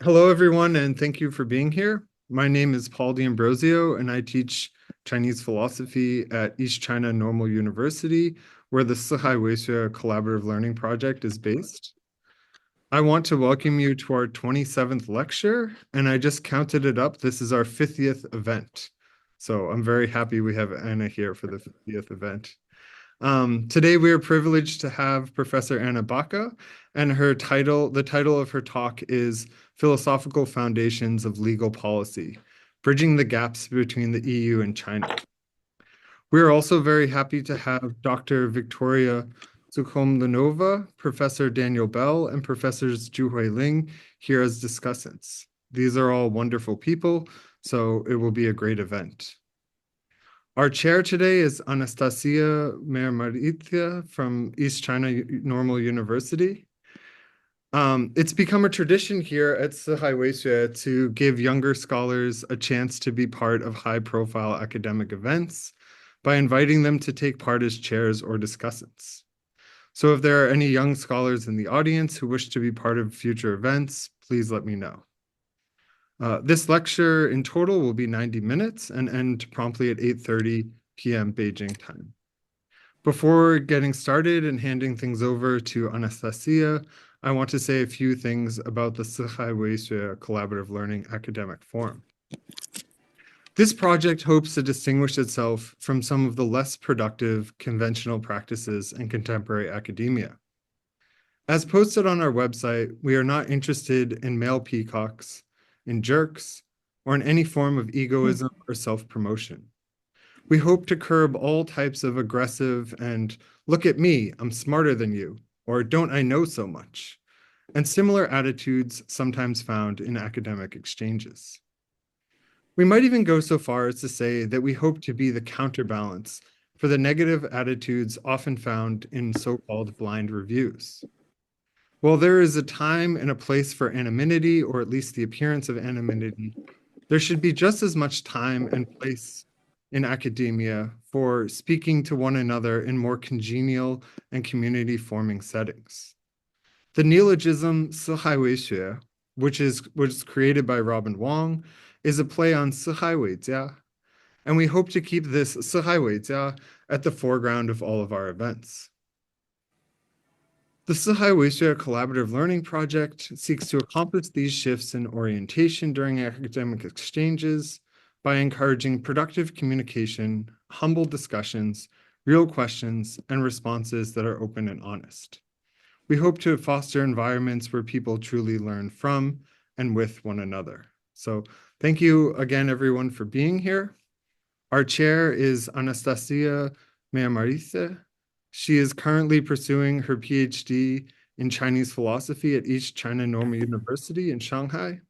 Hello, everyone, and thank you for being here. My name is Paul D'Ambrosio, and I teach Chinese philosophy at East China Normal University, where the 四海为学 Collaborative Learning Project is based. I want to welcome you to our 27th lecture, and I just counted it up. This is our 50th event. So I'm very happy we have Anna here for the 50th event. Today we are privileged to have Professor Anna Baka, and the title of her talk is Philosophical Foundations of Legal Policy, Bridging the Gaps Between the EU and China. We are also very happy to have Dr. Victoria Sukhomlinova, Professor Daniel Bell, and Professors Huiling here as discussants. These are all wonderful people, so it will be a great event. Our chair today is Anastasia Meimaridi from East China Normal University. It's become a tradition here at 四海为学 to give younger scholars a chance to be part of high-profile academic events by inviting them to take part as chairs or discussants. So if there are any young scholars in the audience who wish to be part of future events, please let me know. This lecture in total will be 90 minutes and end promptly at 8:30 p.m. Beijing time. Before getting started and handing things over to Anastasia, I want to say a few things about the 四海为学 Collaborative Learning Academic Forum. This project hopes to distinguish itself from some of the less productive conventional practices in contemporary academia. As posted on our website, we are not interested in male peacocks, in jerks, or in any form of egoism or self-promotion. We hope to curb all types of aggressive and look at me, I'm smarter than you, or don't I know so much, and similar attitudes sometimes found in academic exchanges. We might even go so far as to say that we hope to be the counterbalance for the negative attitudes often found in so-called blind reviews. While there is a time and a place for anonymity, or at least the appearance of anonymity, there should be just as much time and place in academia for speaking to one another in more congenial and community-forming settings. The neologism 四海为学, which was created by Robin Wong, is a play on 四海为家, and we hope to keep this 四海为家 at the foreground of all of our events. The 四海为学 Collaborative Learning Project seeks to accomplish these shifts in orientation during academic exchanges by encouraging productive communication, humble discussions, real questions, and responses that are open and honest. We hope to foster environments where people truly learn from and with one another. So thank you again, everyone, for being here. Our chair is Anastasia Meimaridi. She is currently pursuing her PhD in Chinese philosophy at East China Normal University in Shanghai.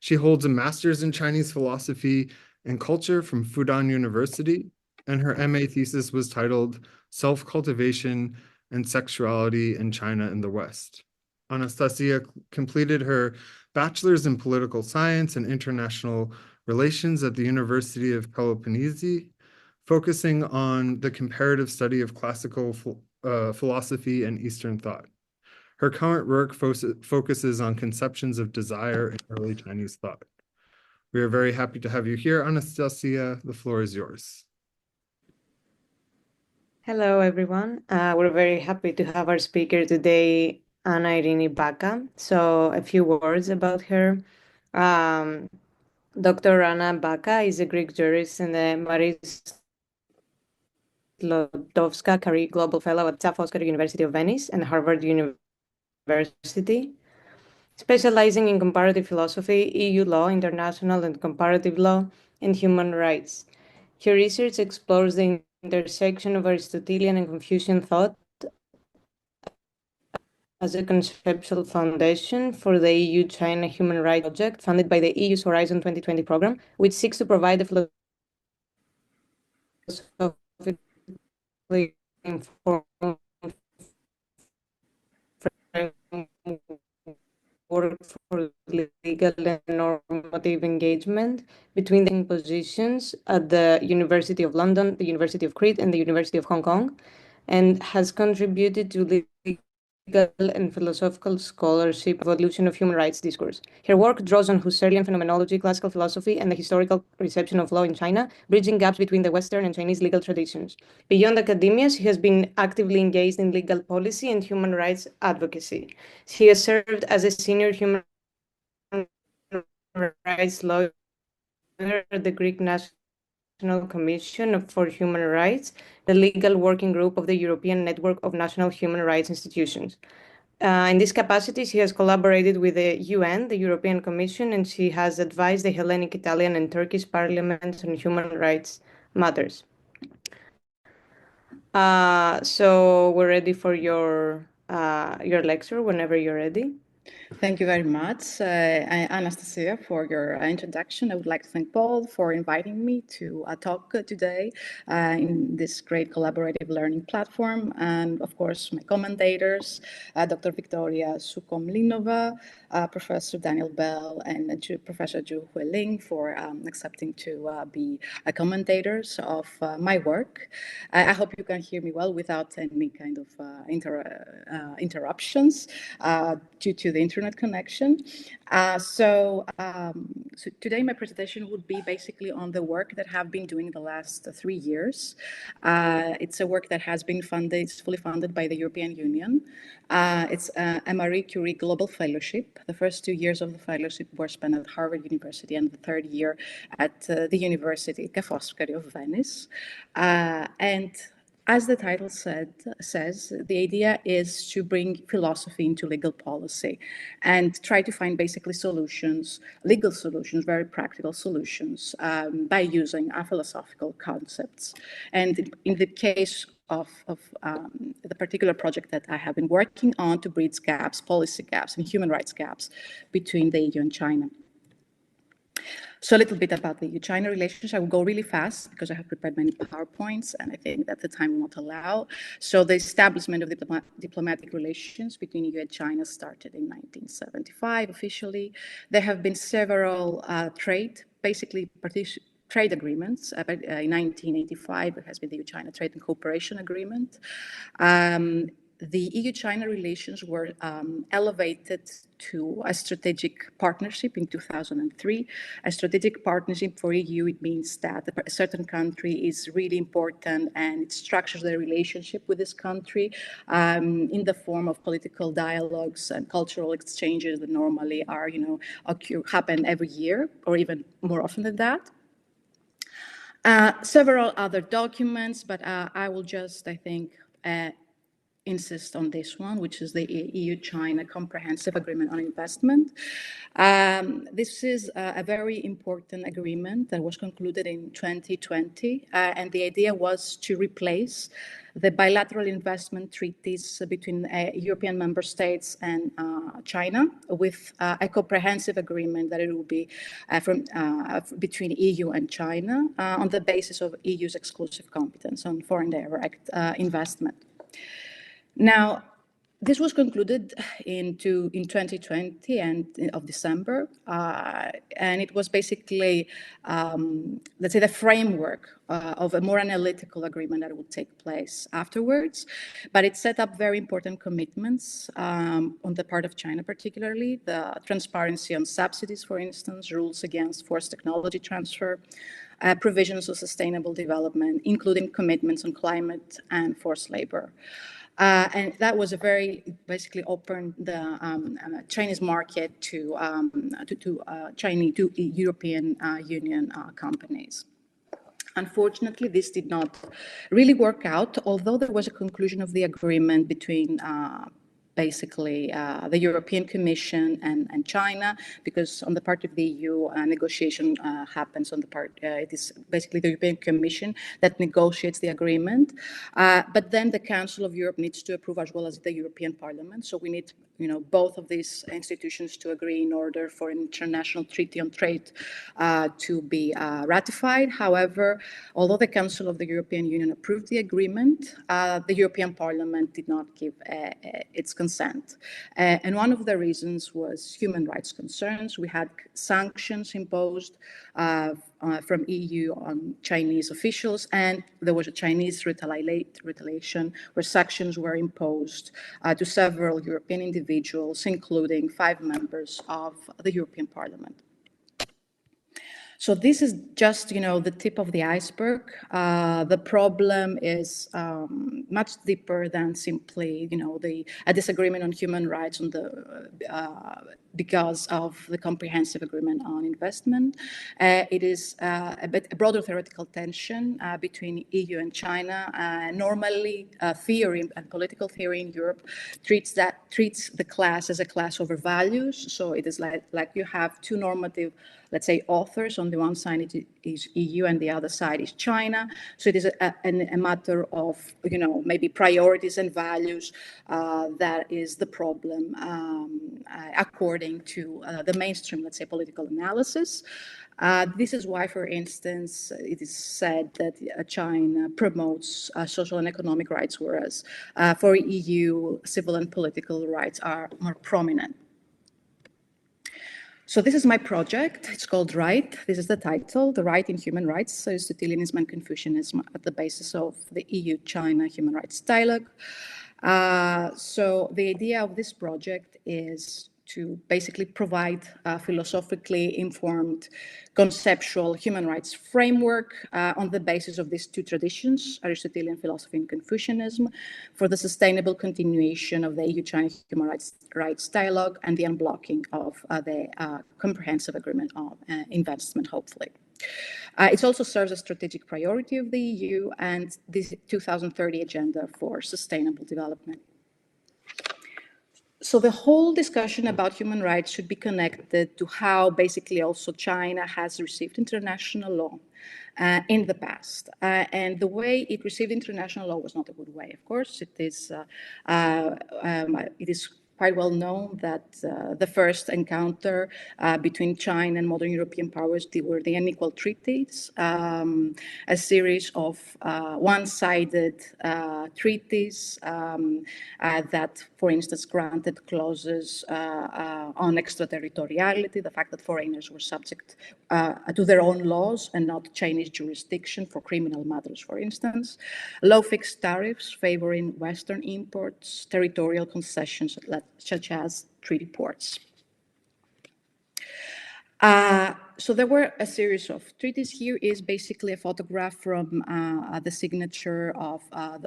She holds a master's in Chinese philosophy and culture from Fudan University, and her MA thesis was titled Self-Cultivation and Sexuality in China and the West. Anastasia completed her bachelor's in political science and international relations at the University of Peloponnese, focusing on the comparative study of classical philosophy and Eastern thought. Her current work focuses on conceptions of desire in early Chinese thought. We are very happy to have you here, Anastasia. The floor is yours. Hello, everyone. We're very happy to have our speaker today, Anna Baka. So a few words about her. Dr. Anna Baka is a Greek jurist and the Marie Sklodowska Global Fellow at Foscari University of Venice and Harvard University, specializing in comparative philosophy, EU law, international and comparative law, and human rights. Her research explores the intersection of Aristotelian and Confucian thought as a conceptual foundation for the EU-China Human Rights Project funded by the EU's Horizon 2020 program, which seeks to provide a philosophically informed framework for legal and normative engagement between the positions at the University of London, the University of Crete, and the University of Hong Kong, and has contributed to and philosophical scholarship evolution of human rights discourse. Her work draws on Husserlian phenomenology, classical philosophy, and the historical reception of law in China, bridging gaps between the Western and Chinese legal traditions. Beyond academia, she has been actively engaged in legal policy and human rights advocacy. She has served as a senior human rights lawyer at the Greek National Commission for Human Rights, the legal working group of the European Network of National Human Rights Institutions. In this capacity, she has collaborated with the UN, the European Commission, and she has advised the Hellenic, Italian, and Turkish parliaments on human rights matters. So we're ready for your lecture whenever you're ready. Thank you very much, Anastasia, for your introduction. I would like to thank Paul for inviting me to talk today in this great collaborative learning platform. And of course, my commentators, Dr. Victoria Sukhomlinova, Professor Daniel Bell, and Professor Zhu Huiling for accepting to be commentators of my work. I hope you can hear me well without any kind of interruptions due to the internet connection. So today my presentation would be basically on the work that I've been doing the last 3 years. It's a work that has been funded, it's fully funded by the European Union. It's a Marie Curie Global Fellowship. The first 2 years of the fellowship were spent at Harvard University and the third year at the University Foscari of Venice. And as the title says, the idea is to bring philosophy into legal policy and try to find basically solutions, legal solutions, very practical solutions by using philosophical concepts. And in the case of the particular project that I have been working on to bridge gaps, policy gaps and human rights gaps between the EU and China. So a little bit about the EU-China relations. I will go really fast because I have prepared many PowerPoints and I think that the time will not allow. So the establishment of diplomatic relations between EU and China started in 1975 officially. There have been several trade agreements. In 1985, there has been the EU-China Trade and Cooperation Agreement. The EU-China relations were elevated to a strategic partnership in 2003. A strategic partnership for EU, it means that a certain country is really important and it structures the relationship with this country in the form of political dialogues and cultural exchanges that normally are, happen every year or even more often than that. Several other documents, but I will just, I think, insist on this one, which is the EU-China Comprehensive Agreement on Investment. This is a very important agreement that was concluded in 2020, and the idea was to replace the bilateral investment treaties between European member states and China with a comprehensive agreement that it will be between EU and China on the basis of EU's exclusive competence on foreign direct investment. Now, this was concluded in 2020 and of December, and it was basically, let's say, the framework of a more analytical agreement that would take place afterwards. But it set up very important commitments on the part of China, particularly the transparency on subsidies, for instance, rules against forced technology transfer, provisions of sustainable development, including commitments on climate and forced labor. And that was basically opened the Chinese market to European Union companies. Unfortunately, this did not really work out, although there was a conclusion of the agreement between basically the European Commission and China, because on the part of the EU, negotiation happens on the part, it is basically the European Commission that negotiates the agreement. But then the Council of Europe needs to approve as well as the European Parliament. So we need, both of these institutions to agree in order for an international treaty on trade to be ratified. However, although the Council of the European Union approved the agreement, the European Parliament did not give its consent. And one of the reasons was human rights concerns. We had sanctions imposed from EU on Chinese officials, and there was a Chinese retaliation where sanctions were imposed to several European individuals, including 5 members of the European Parliament. So this is just, the tip of the iceberg. The problem is much deeper than simply, a disagreement on human rights because of the comprehensive agreement on investment. It is a broader theoretical tension between EU and China. Normally, theory and political theory in Europe treats the class as a class over values. So it is like you have 2 normative, let's say, authors. On the one side it is EU and the other side is China. So it is a matter of, maybe priorities and values that is the problem according to the mainstream, let's say, political analysis. This is why, for instance, it is said that China promotes social and economic rights, whereas for EU, civil and political rights are more prominent. So this is my project. It's called Right. This is the title, The Right in Human Rights, Aristotelianism and Confucianism at the basis of the EU-China human rights dialogue. So the idea of this project is to basically provide a philosophically informed conceptual human rights framework on the basis of these 2 traditions, Aristotelian philosophy and Confucianism, for the sustainable continuation of the EU-China human rights dialogue and the unblocking of the comprehensive agreement on investment, hopefully. It also serves as a strategic priority of the EU and the 2030 Agenda for Sustainable Development. So the whole discussion about human rights should be connected to how basically also China has received international law in the past. And the way it received international law was not a good way, of course. It is quite well known that the first encounter between China and modern European powers were the unequal treaties, a series of one-sided treaties that, for instance, granted clauses on extraterritoriality, the fact that foreigners were subject to their own laws and not Chinese jurisdiction for criminal matters, for instance, low fixed tariffs favoring Western imports, territorial concessions such as treaty ports. So there were a series of treaties. Here is basically a photograph from the signature of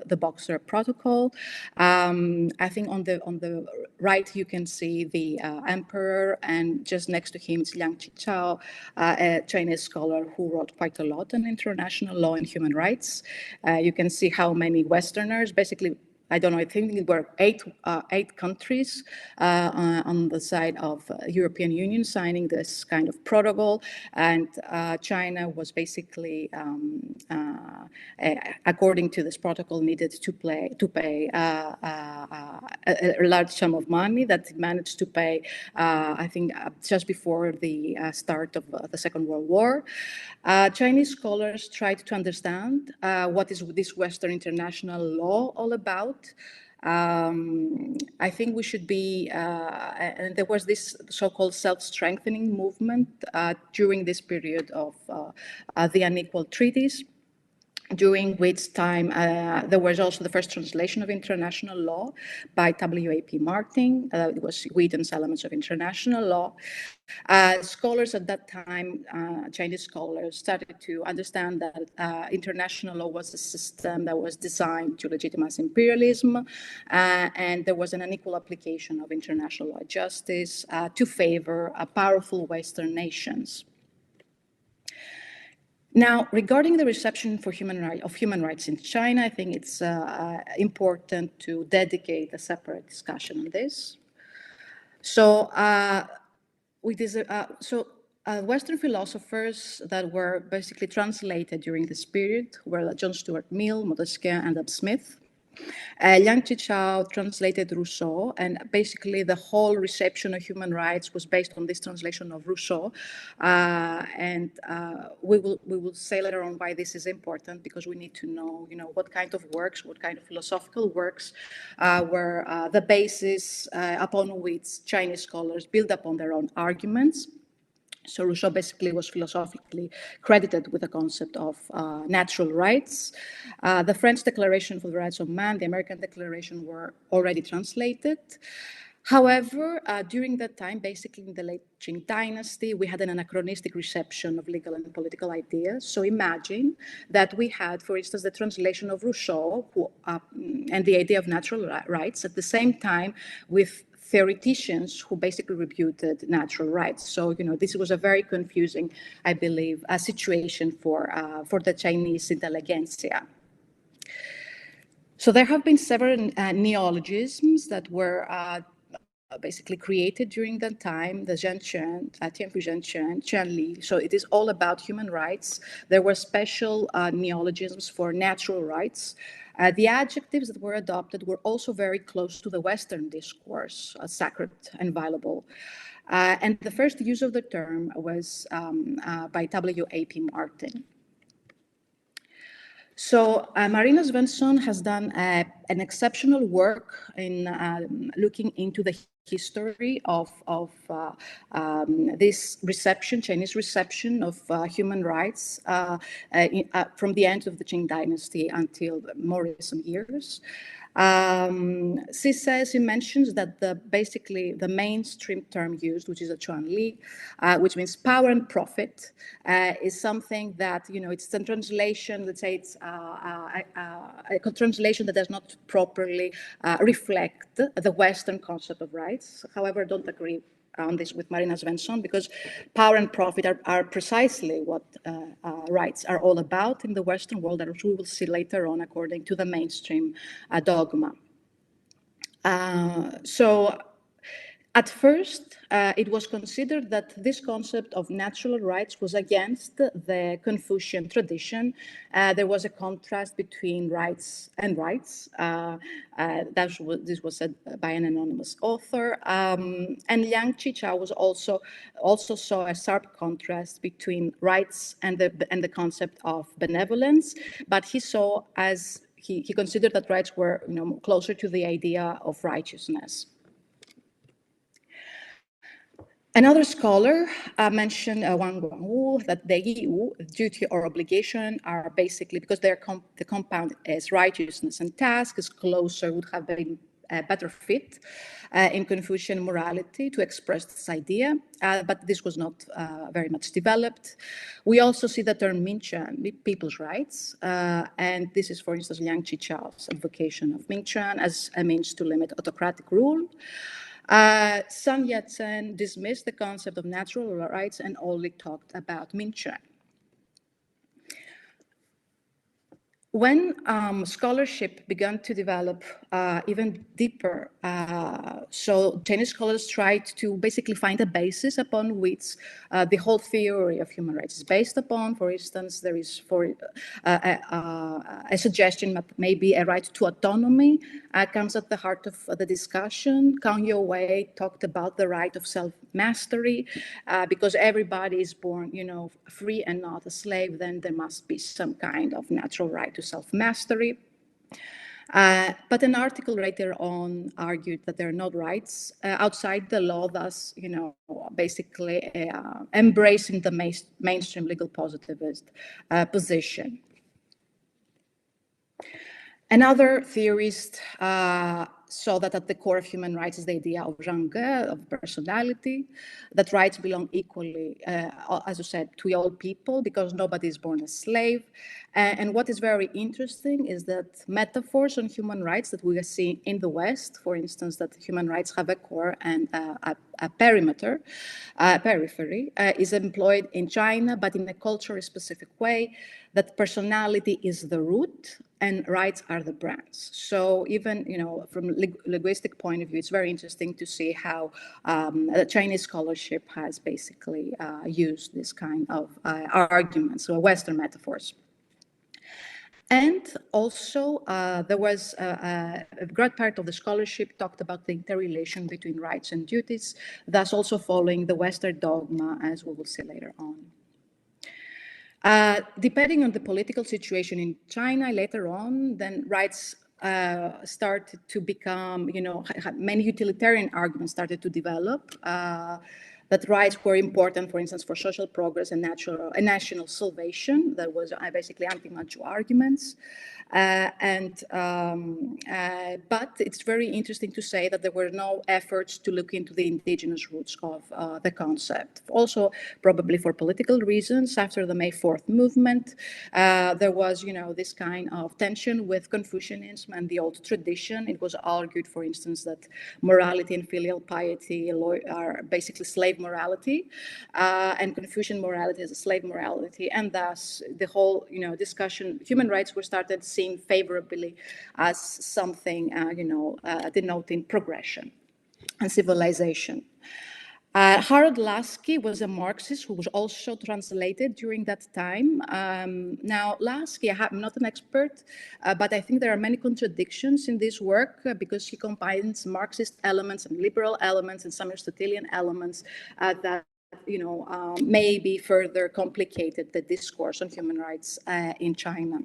the Boxer Protocol. I think on the right you can see the emperor, and just next to him is Liang Qichao, a Chinese scholar who wrote quite a lot on international law and human rights. You can see how many Westerners, basically, I don't know, I think it were eight countries on the side of European Union signing this kind of protocol, and China was basically, according to this protocol, needed to pay a large sum of money that it managed to pay, I think, just before the start of the Second World War. Chinese scholars tried to understand what is this Western international law all about. I think we should be, and there was this so-called self-strengthening movement during this period of the unequal treaties, during which time there was also the first translation of international law by W.A.P. Martin. It was Whedon's Elements of International Law. Scholars at that time, Chinese scholars, started to understand that international law was a system that was designed to legitimize imperialism, and there was an unequal application of international law justice to favor powerful Western nations. Now, regarding the reception for human rights in China, I think it's important to dedicate a separate discussion on this. So, Western philosophers that were basically translated during this period were John Stuart Mill, Montesquieu, and Adam Smith. Liang Qichao translated Rousseau, and basically the whole reception of human rights was based on this translation of Rousseau. We will say later on why this is important, because we need to know, what kind of works, what kind of philosophical works were the basis upon which Chinese scholars build upon their own arguments. So Rousseau basically was philosophically credited with the concept of natural rights. The French Declaration for the Rights of Man, the American Declaration were already translated. However, during that time, basically in the late Qing dynasty, we had an anachronistic reception of legal and political ideas. So imagine that we had, for instance, the translation of Rousseau and the idea of natural rights at the same time with theoreticians who basically reputed natural rights. So, this was a very confusing, I believe, situation for the Chinese intelligentsia. So there have been several neologisms that were basically created during that time, the Zhenchen, Tianfu Zhenchen, Qianli. So it is all about human rights. There were special neologisms for natural rights. The adjectives that were adopted were also very close to the Western discourse, sacred and inviolable. And the first use of the term was by W.A.P. Martin. So Marina Svensson has done an exceptional work in looking into the history of this reception, Chinese reception of human rights from the end of the Qing dynasty until more recent years. She mentions that basically the mainstream term used, which is a Chuanli, which means power and profit, is something that, it's a translation, let's say it's a translation that does not properly reflect the Western concept of rights. However, I don't agree on this with Marina Svensson, because power and profit are precisely what rights are all about in the Western world, which we will see later on according to the mainstream dogma. So at first, it was considered that this concept of natural rights was against the Confucian tradition. There was a contrast between rights and rights. This was said by an anonymous author. And Liang Qichao was also saw a sharp contrast between rights and the concept of benevolence, but he saw as he considered that rights were closer to the idea of righteousness. Another scholar mentioned Wang Guangwu, that the Yiwu, duty or obligation, are basically, because the compound is righteousness and task, is closer, would have been a better fit in Confucian morality to express this idea, but this was not very much developed. We also see the term Mingquan, people's rights, and this is, for instance, Liang Qichao's advocation of Mingquan as a means to limit autocratic rule. Sun Yat-sen dismissed the concept of natural rights and only talked about Mingquan. When scholarship began to develop even deeper, so Chinese scholars tried to basically find a basis upon which the whole theory of human rights is based upon. For instance, there is a suggestion that maybe a right to autonomy comes at the heart of the discussion. Kang Youwei talked about the right of self-mastery, because everybody is born, free and not a slave, then there must be some kind of natural right to self-mastery. But an article later on argued that there are no rights outside the law, thus, basically embracing the mainstream legal positivist position. Another theorist saw that at the core of human rights is the idea of zhangge, of personality, that rights belong equally, as I said, to all people, because nobody is born a slave. And what is very interesting is that metaphors on human rights that we are seeing in the West, for instance, that human rights have a core and a perimeter, periphery, is employed in China, but in a culturally specific way, that personality is the root and rights are the branch. So even, from linguistic point of view, it's very interesting to see how the Chinese scholarship has basically used this kind of arguments, so Western metaphors. And also, there was a great part of the scholarship talked about the interrelation between rights and duties, thus also following the Western dogma, as we will see later on. Depending on the political situation in China later on, then rights started to become, many utilitarian arguments started to develop. That rights were important, for instance, for social progress and national salvation. That was basically anti-macho arguments. But it's very interesting to say that there were no efforts to look into the indigenous roots of the concept. Also, probably for political reasons, after the May 4th movement, there was, this kind of tension with Confucianism and the old tradition. It was argued, for instance, that morality and filial piety are basically slave morality, and Confucian morality is a slave morality, and thus the whole, discussion, human rights were started seen favorably as something, denoting progression and civilization. Harold Lasky was a Marxist who was also translated during that time. Now, Lasky, I'm not an expert, but I think there are many contradictions in this work because he combines Marxist elements and liberal elements and some Aristotelian elements that maybe further complicated the discourse on human rights in China.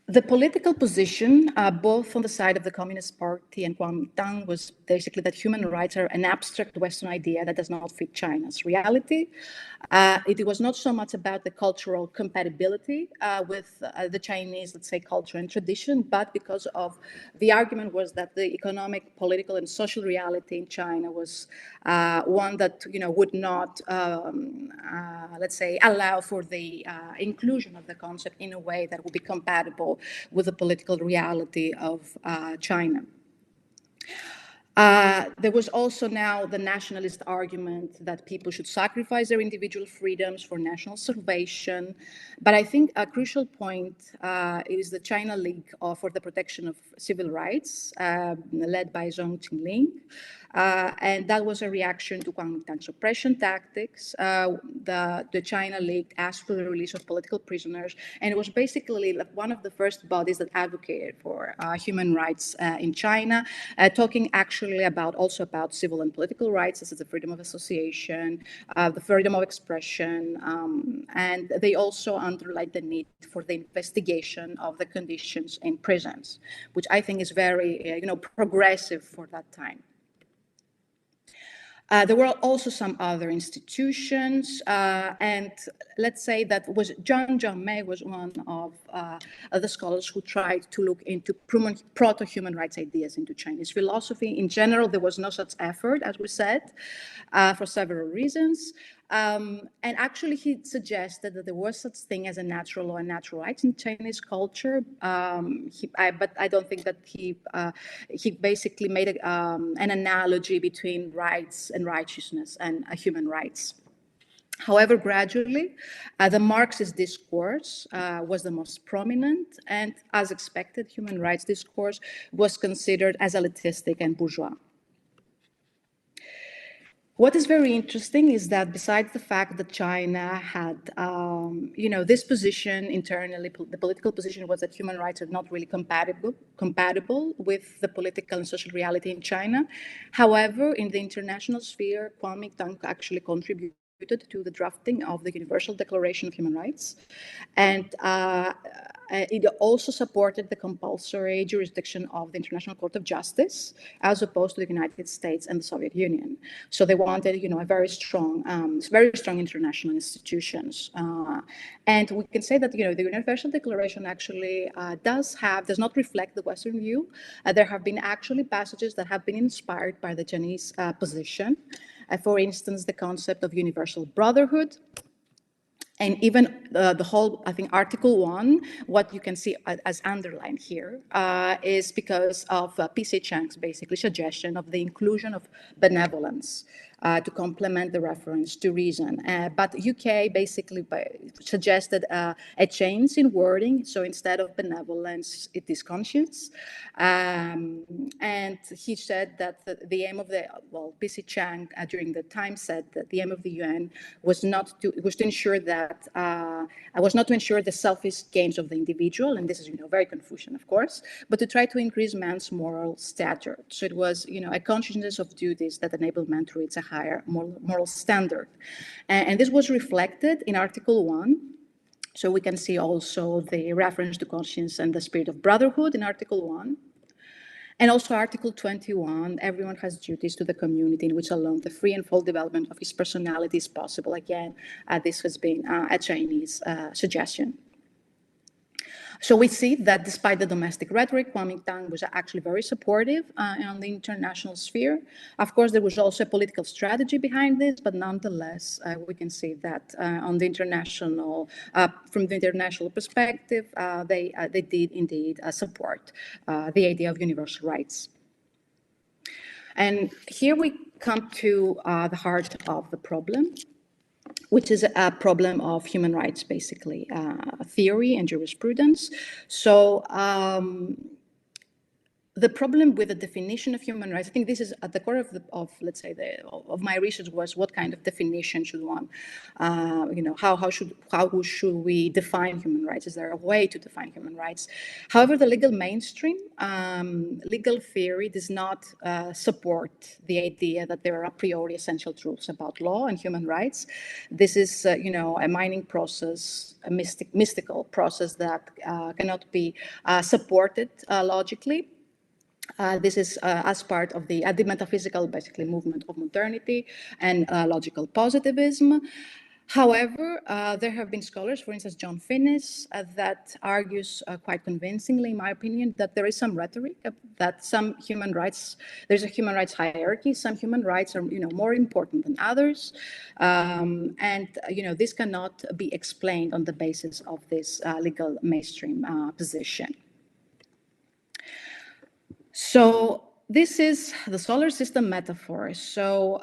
The political position, both on the side of the Communist Party and Kuomintang, was basically that human rights are an abstract Western idea that does not fit China's reality. It was not so much about the cultural compatibility with the Chinese, let's say, culture and tradition, but because of the argument was that the economic, political, and social reality in China was one that would not, let's say, allow for the inclusion of the concept in a way that would be compatible with the political reality of China. There was also now the nationalist argument that people should sacrifice their individual freedoms for national salvation. But I think a crucial point is the China League for the Protection of Civil Rights, led by Zhong Qinling. And that was a reaction to Kuomintang's oppression tactics. The China League asked for the release of political prisoners, and it was basically one of the first bodies that advocated for human rights in China, talking actually also about civil and political rights, such as the freedom of association, the freedom of expression, and they also underlined the need for the investigation of the conditions in prisons, which I think is very, progressive for that time. There were also some other institutions, and let's say that Zhang Jiangmei was one of the scholars who tried to look into proto-human rights ideas into Chinese philosophy. In general, there was no such effort, as we said, for several reasons. And actually, he suggested that there was such thing as a natural law and natural rights in Chinese culture. But I don't think that he basically made an analogy between rights and righteousness and human rights. However, gradually, the Marxist discourse was the most prominent, and as expected, human rights discourse was considered as elitistic and bourgeois. What is very interesting is that besides the fact that China had, this position internally, the political position was that human rights are not really compatible with the political and social reality in China. However, in the international sphere, Kuomintang actually contributed to the drafting of the Universal Declaration of Human Rights. And it also supported the compulsory jurisdiction of the International Court of Justice, as opposed to the United States and the Soviet Union. So they wanted, a very strong international institutions. And we can say that, the Universal Declaration actually does not reflect the Western view. There have been actually passages that have been inspired by the Chinese position. For instance, the concept of universal brotherhood, and even the whole, I think, Article 1, what you can see as underlined here, is because of P.C. Chang's basically suggestion of the inclusion of benevolence to complement the reference to reason. But UK basically suggested a change in wording. So instead of benevolence, it is conscience. And he said that the aim of PC Chang during the time said that the aim of the UN was not to ensure that was not to ensure the selfish gains of the individual, and this is very Confucian, of course, but to try to increase man's moral stature. So it was a consciousness of duties that enabled man to reach a higher moral standard, and this was reflected in Article 1. So we can see also the reference to conscience and the spirit of brotherhood in Article 1. And also Article 21, everyone has duties to the community in which alone the free and full development of his personality is possible. Again, this has been a Chinese suggestion. So we see that despite the domestic rhetoric, Kuomintang was actually very supportive on the international sphere. Of course, there was also a political strategy behind this, but nonetheless, we can see that on the international, from the international perspective, they did indeed support the idea of universal rights. And here we come to the heart of the problem, which is a problem of human rights, basically, theory and jurisprudence. So the problem with the definition of human rights, I think this is at the core let's say, of my research was what kind of definition should one, how should we define human rights? Is there a way to define human rights? However, the legal mainstream, legal theory does not support the idea that there are a priori essential truths about law and human rights. This is, a mining process, a mystical process that cannot be supported logically. This is as part of the metaphysical, basically, movement of modernity and logical positivism. However, there have been scholars, for instance, John Finnis, that argues quite convincingly, in my opinion, that there is some rhetoric, that some human rights, there's a human rights hierarchy, some human rights are, more important than others. And this cannot be explained on the basis of this legal mainstream position. So this is the solar system metaphor. So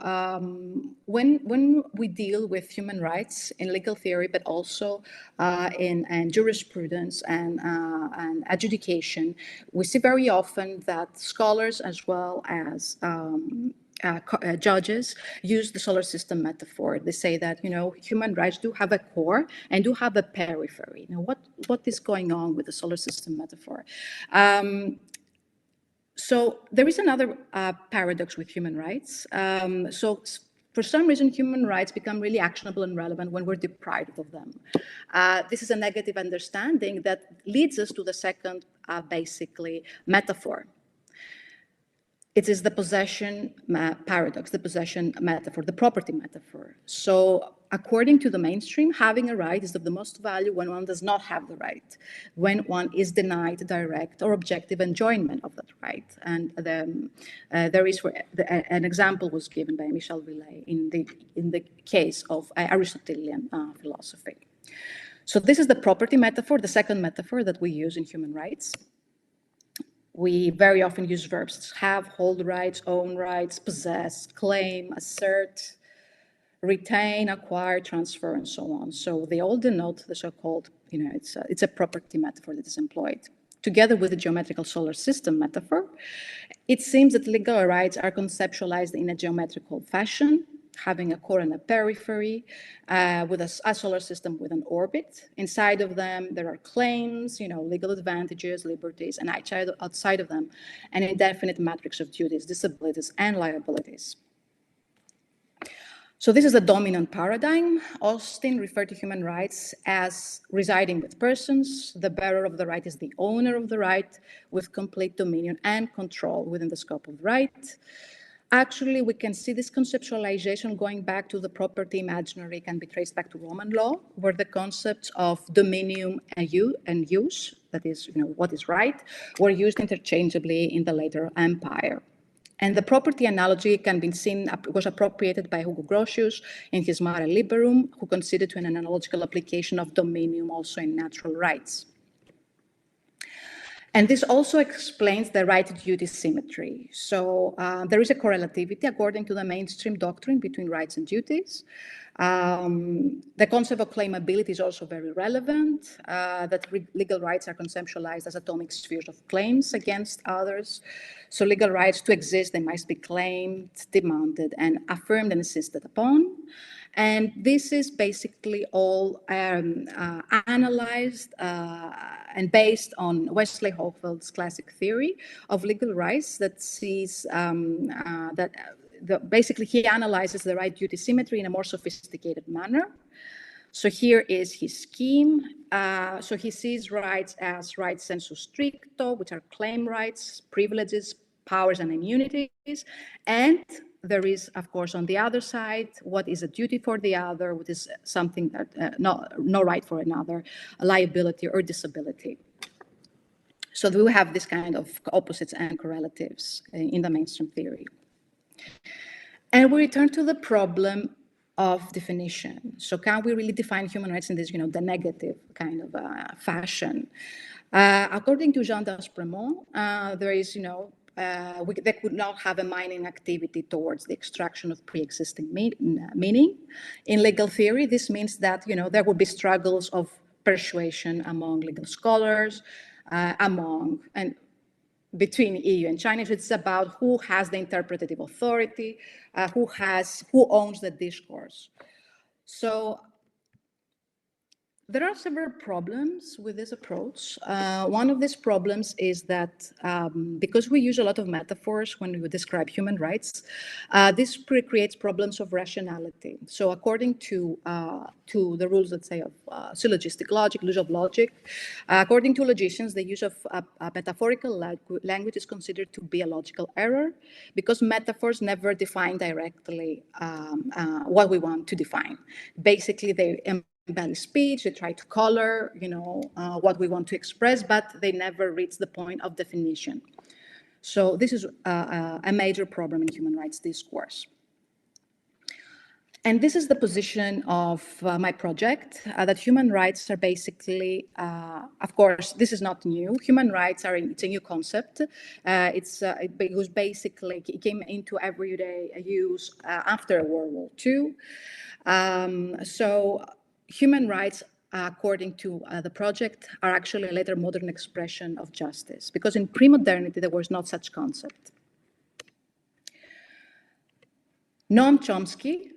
when we deal with human rights in legal theory, but also in jurisprudence and adjudication, we see very often that scholars as well as judges use the solar system metaphor. They say that human rights do have a core and do have a periphery. What is going on with the solar system metaphor? So there is another paradox with human rights. So for some reason, human rights become really actionable and relevant when we're deprived of them. This is a negative understanding that leads us to the second, basically, metaphor. It is the possession paradox, the possession metaphor, the property metaphor. So according to the mainstream, having a right is of the most value when one does not have the right, when one is denied direct or objective enjoyment of that right. And there is an example was given by Michel Villet in the case of Aristotelian philosophy. So this is the property metaphor, the second metaphor that we use in human rights. We very often use verbs: have, hold rights, own rights, possess, claim, assert, retain, acquire, transfer, and so on. So they all denote the so-called, it's a property metaphor that is employed. Together with the geometrical solar system metaphor, it seems that legal rights are conceptualized in a geometrical fashion, having a core and a periphery, with a solar system with an orbit. Inside of them, there are claims, legal advantages, liberties, and outside of them, an indefinite matrix of duties, disabilities, and liabilities. So this is the dominant paradigm. Austin referred to human rights as residing with persons. The bearer of the right is the owner of the right, with complete dominion and control within the scope of the right. Actually, we can see this conceptualization going back to the property imaginary can be traced back to Roman law, where the concepts of dominium and use, that is, what is right, were used interchangeably in the later empire. And the property analogy can be seen, was appropriated by Hugo Grotius in his Mare Liberum, who considered an analogical application of dominium also in natural rights. And this also explains the right-duty symmetry. So there is a correlativity according to the mainstream doctrine between rights and duties. The concept of claimability is also very relevant, that legal rights are conceptualized as atomic spheres of claims against others. So legal rights to exist, they must be claimed, demanded, and affirmed and insisted upon. And this is basically all analyzed and based on Wesley Hochfeld's classic theory of legal rights that sees basically he analyzes the right-duty symmetry in a more sophisticated manner. So here is his scheme. So he sees rights as rights sensu stricto, which are claim rights, privileges, powers, and immunities. And there is, of course, on the other side, what is a duty for the other, what is something that no right for another, a liability or disability. So we have this kind of opposites and correlatives in the mainstream theory. And we return to the problem of definition. So can we really define human rights in this, the negative kind of fashion? According to Jean d'Aspremont, there is, they could not have a mining activity towards the extraction of pre-existing meaning. In legal theory, this means that, there would be struggles of persuasion among legal scholars, between EU and China. It's about who has the interpretative authority, who owns the discourse. So there are several problems with this approach. One of these problems is that because we use a lot of metaphors when we describe human rights, this creates problems of rationality. So according to the rules, let's say, of syllogistic logic, use of logic, according to logicians, the use of metaphorical language is considered to be a logical error because metaphors never define directly what we want to define. Basically, they embellish speech, they try to color, what we want to express, but they never reach the point of definition. So this is a major problem in human rights discourse. And this is the position of my project, that human rights are basically, of course, this is not new. Human rights it's a new concept. It came into everyday use after World War II. So human rights, according to the project, are actually a later modern expression of justice, because in pre-modernity, there was not such concept. Noam Chomsky,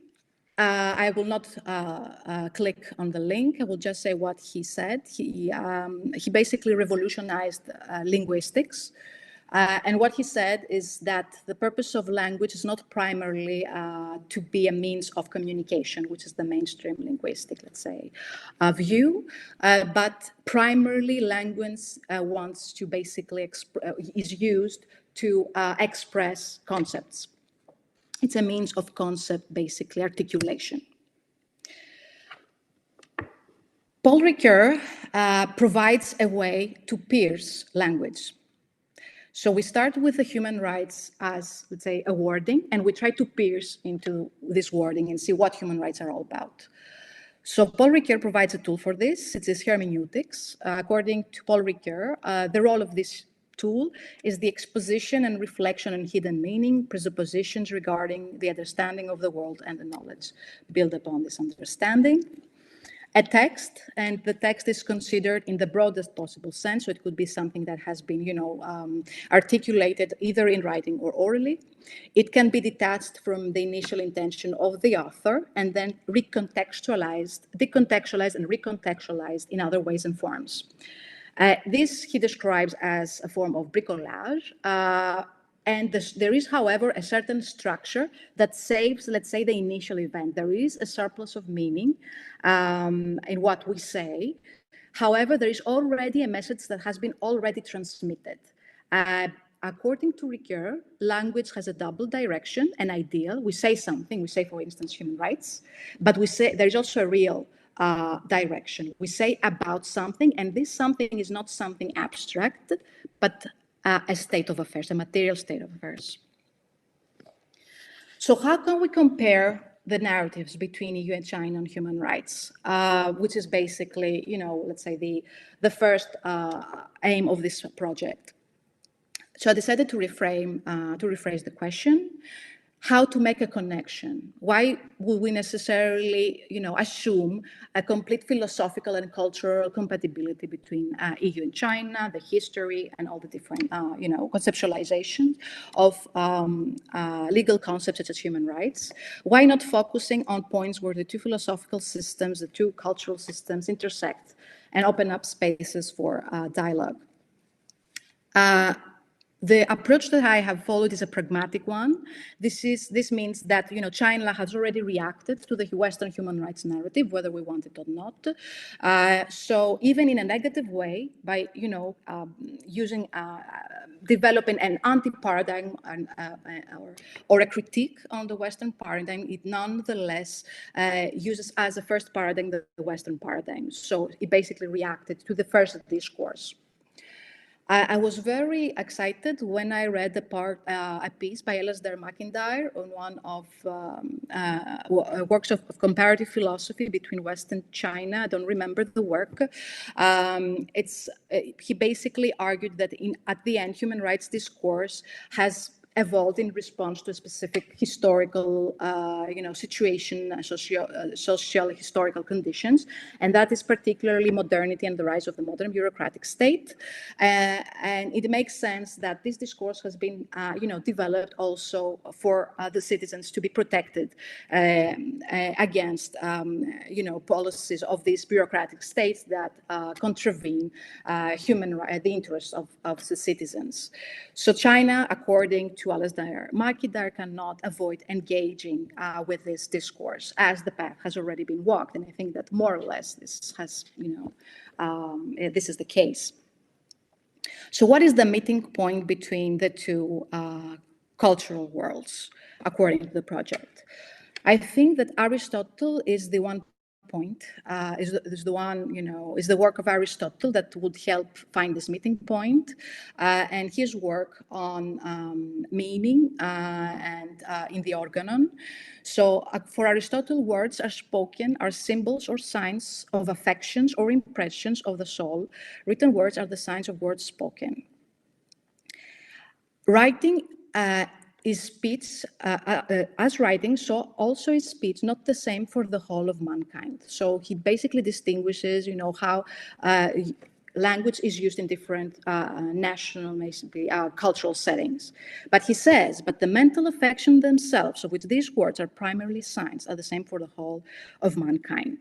I will not click on the link. I will just say what he said. He basically revolutionized linguistics. And what he said is that the purpose of language is not primarily to be a means of communication, which is the mainstream linguistic, let's say, view, but primarily language wants to basically is used to express concepts. It's a means of concept, basically, articulation. Paul Ricoeur provides a way to pierce language. So we start with the human rights as, let's say, a wording, and we try to pierce into this wording and see what human rights are all about. So Paul Ricoeur provides a tool for this. It is hermeneutics. According to Paul Ricoeur, the role of this tool is the exposition and reflection on hidden meaning, presuppositions regarding the understanding of the world and the knowledge built upon this understanding. A text, and the text is considered in the broadest possible sense, so it could be something that has been, articulated either in writing or orally. It can be detached from the initial intention of the author and then decontextualized and recontextualized in other ways and forms. This he describes as a form of bricolage. And there is, however, a certain structure that saves, let's say, the initial event. There is a surplus of meaning in what we say. However, there is already a message that has been already transmitted. According to Ricoeur, language has a double direction, an ideal. We say something, we say, for instance, human rights, but we say there is also a real direction. We say about something, and this something is not something abstract, but a state of affairs, a material state of affairs. So how can we compare the narratives between EU and China on human rights, which is basically, let's say the first aim of this project. So I decided to rephrase the question: how to make a connection? Why would we necessarily, assume a complete philosophical and cultural compatibility between EU and China, the history, and all the different, conceptualization of legal concepts such as human rights? Why not focusing on points where the two philosophical systems, the two cultural systems intersect and open up spaces for dialogue? The approach that I have followed is a pragmatic one. This means that China has already reacted to the Western human rights narrative, whether we want it or not. So even in a negative way, by using developing an anti-paradigm or a critique on the Western paradigm, it nonetheless uses as a first paradigm the Western paradigm. So it basically reacted to the first discourse. I was very excited when I read a piece by Alasdair MacIntyre on one of works of comparative philosophy between West and China. I don't remember the work. He basically argued that at the end, human rights discourse has evolved in response to a specific historical, situation, social historical conditions, and that is particularly modernity and the rise of the modern bureaucratic state. And it makes sense that this discourse has been, developed also for the citizens to be protected against, policies of these bureaucratic states that contravene the interests of the citizens. So China, according to Alasdair MacIntyre, cannot avoid engaging with this discourse, as the path has already been walked. And I think that more or less this has, this is the case. So what is the meeting point between the two cultural worlds, according to the project? I think that Aristotle is the one point, is the work of Aristotle that would help find this meeting point, and his work on meaning and in the organon. So for Aristotle, words are symbols or signs of affections or impressions of the soul. Written words are the signs of words spoken. Writing is speech as writing, so also is speech not the same for the whole of mankind. So he basically distinguishes, how language is used in different national, cultural settings. But he says, but the mental affection themselves, of which these words are primarily signs, are the same for the whole of mankind.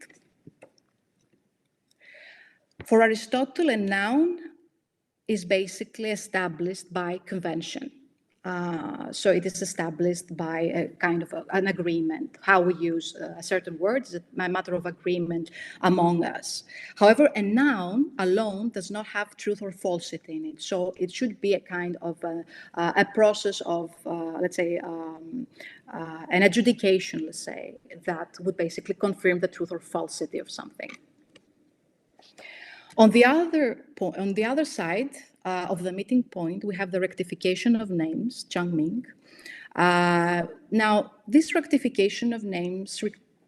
For Aristotle, a noun is basically established by convention. So it is established by a kind of an agreement. How we use a certain word is a matter of agreement among us. However, a noun alone does not have truth or falsity in it. So it should be a kind of a process of, let's say, an adjudication, let's say, that would basically confirm the truth or falsity of something. On the other side of the meeting point, we have the rectification of names, Changming. Now, this rectification of names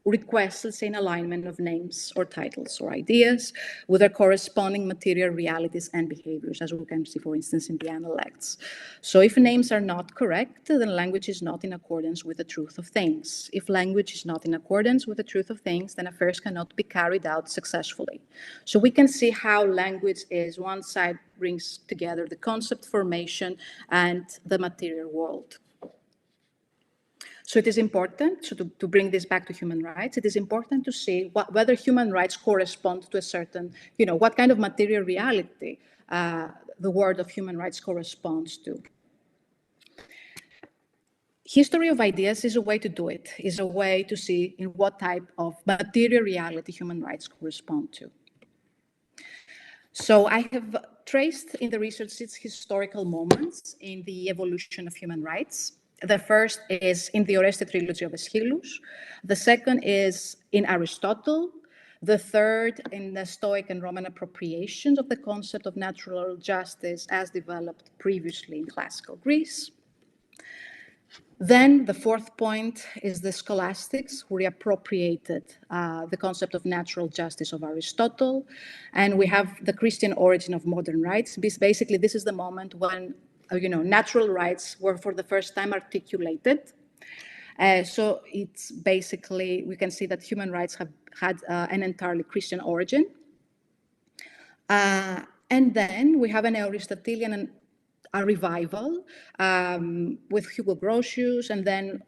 requests, let's say, an alignment of names or titles or ideas with their corresponding material realities and behaviors, as we can see, for instance, in the analects. So if names are not correct, then language is not in accordance with the truth of things. If language is not in accordance with the truth of things, then affairs cannot be carried out successfully. So we can see how language is one side brings together the concept formation and the material world. So it is important, to bring this back to human rights, it is important to see whether human rights correspond to a certain, what kind of material reality the word of human rights corresponds to. History of ideas is a way to do it, is a way to see in what type of material reality human rights correspond to. So I have traced in the research its historical moments in the evolution of human rights. The first is in the Oreste trilogy of Aeschylus. The second is in Aristotle. The third in the Stoic and Roman appropriations of the concept of natural justice as developed previously in classical Greece. Then the fourth point is the scholastics, who reappropriated the concept of natural justice of Aristotle. And we have the Christian origin of modern rights. Basically, this is the moment when natural rights were for the first time articulated. So it's basically, we can see that human rights have had an entirely Christian origin. And then we have an Aristotelian a revival with Hugo Grotius and then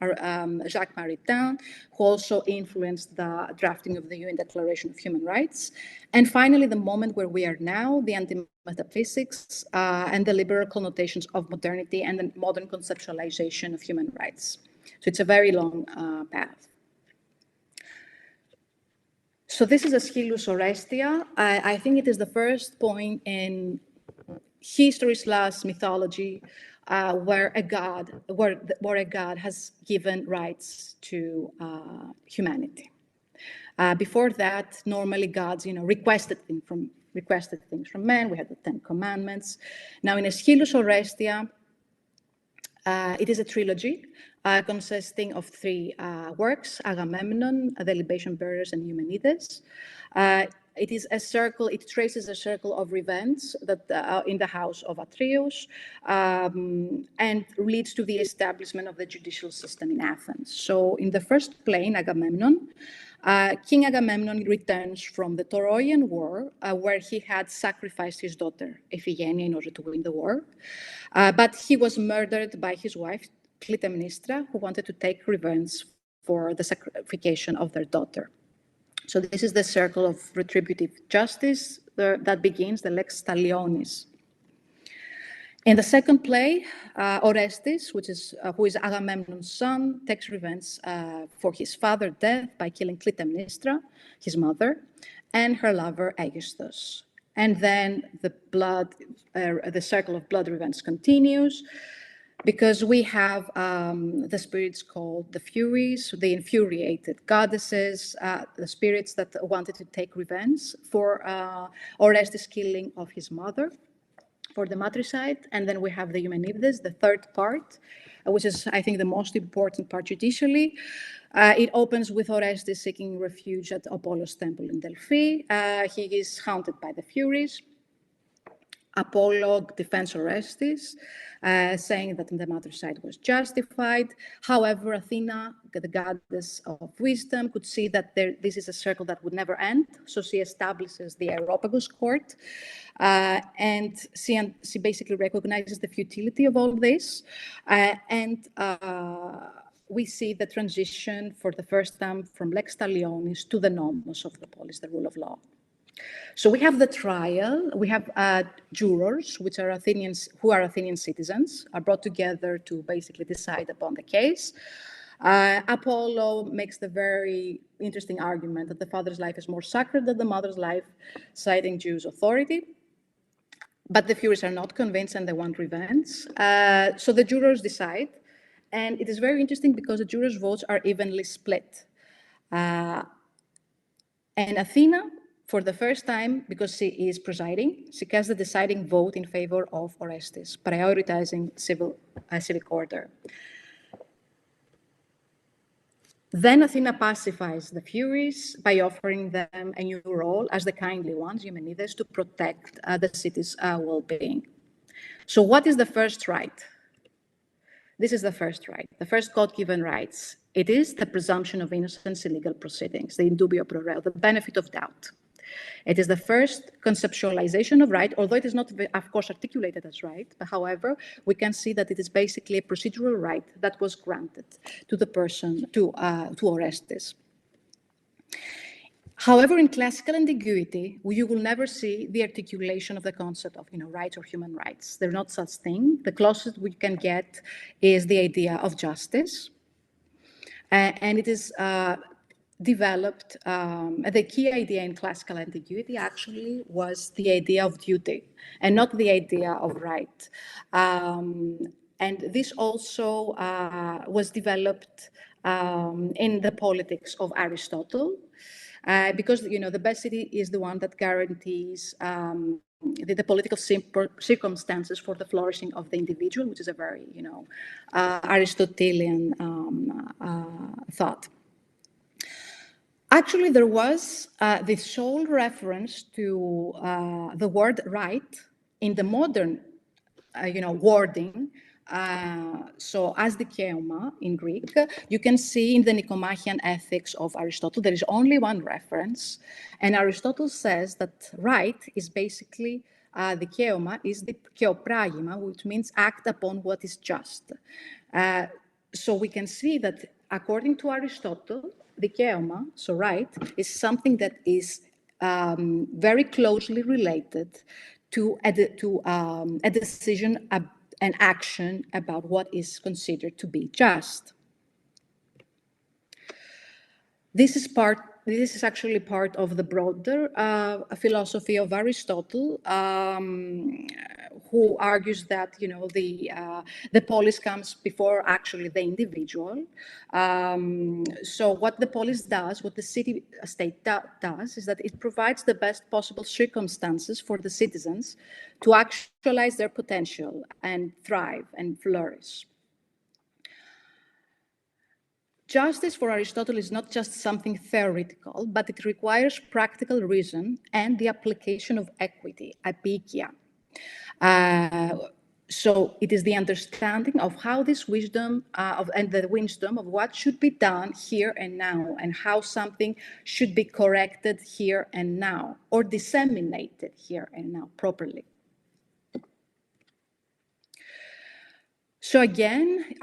Jacques Maritain, who also influenced the drafting of the UN Declaration of Human Rights. And finally, the moment where we are now, the anti-metaphysics and the liberal connotations of modernity and the modern conceptualization of human rights. So it's a very long path. So this is Aeschylus Orestia. I think it is the first point in history/mythology where a god has given rights to humanity. Before that, normally gods, requested things from men. We had the 10 Commandments. Now in Aeschylus Orestia, it is a trilogy consisting of 3 works: Agamemnon, the Libation Bearers, and Eumenides. It is a circle. It traces a circle of events that in the house of Atreus, and leads to the establishment of the judicial system in Athens. So, in the first plane, Agamemnon, King Agamemnon returns from the Trojan War, where he had sacrificed his daughter Iphigenia in order to win the war, but he was murdered by his wife Clytemnestra, who wanted to take revenge for the sacrification of their daughter. So this is the circle of retributive justice that begins, the lex talionis. In the second play, Orestes, who is Agamemnon's son, takes revenge for his father's death by killing Clytemnestra, his mother, and her lover Aegisthus. And then the circle of blood revenge continues, because we have the spirits called the Furies, the infuriated goddesses, the spirits that wanted to take revenge for Orestes' killing of his mother, for the matricide. And then we have the Eumenides, the third part, which is, I think, the most important part judicially. It opens with Orestes seeking refuge at Apollo's temple in Delphi. He is haunted by the Furies. Apollo defends Orestes, saying that the matricide was justified. However, Athena, the goddess of wisdom, could see that this is a circle that would never end. So she establishes the Areopagus court, and she basically recognizes the futility of all this. We see the transition for the first time from lex talionis to the nomos of the polis, the rule of law. So we have the trial. We have jurors, which are Athenians, who are Athenian citizens, are brought together to basically decide upon the case. Apollo makes the very interesting argument that the father's life is more sacred than the mother's life, citing Jews' authority. But the Furies are not convinced and they want revenge. So the jurors decide. And it is very interesting because the jurors' votes are evenly split. And Athena, for the first time, because she is presiding, she casts the deciding vote in favor of Orestes, prioritizing civic order. Then Athena pacifies the Furies by offering them a new role as the kindly ones, Eumenides, to protect the city's well-being. So what is the first right? This is the first right, the first God-given rights. It is the presumption of innocence in legal proceedings, the in dubio pro reo, the benefit of doubt. It is the first conceptualization of right, although it is not, of course, articulated as right. But however, we can see that it is basically a procedural right that was granted to the person, to Orestes. However, in classical ambiguity, you will never see the articulation of the concept of rights or human rights. There's not such thing. The closest we can get is the idea of justice. And it is developed, the key idea in classical ambiguity actually was the idea of duty and not the idea of right. And this also was developed in the politics of Aristotle, because the best city is the one that guarantees the political circumstances for the flourishing of the individual, which is a very, Aristotelian thought. Actually, there was this sole reference to the word right in the modern, wording. So as δικαίωμα in Greek, you can see in the Nicomachean Ethics of Aristotle, there is only one reference. And Aristotle says that right is basically, δικαίωμα is the keopragma, which means act upon what is just. So we can see that according to Aristotle, δικαίωμα, so right, is something that is very closely related to a decision, an action about what is considered to be just. This is actually part of the broader philosophy of Aristotle, who argues that the polis comes before actually the individual. So what the polis does, what the city-state does, is that it provides the best possible circumstances for the citizens to actualize their potential and thrive and flourish. Justice for Aristotle is not just something theoretical, but it requires practical reason and the application of equity, apikeia. So it is the understanding of how this wisdom and the wisdom of what should be done here and now, and how something should be corrected here and now, or disseminated here and now properly. So again,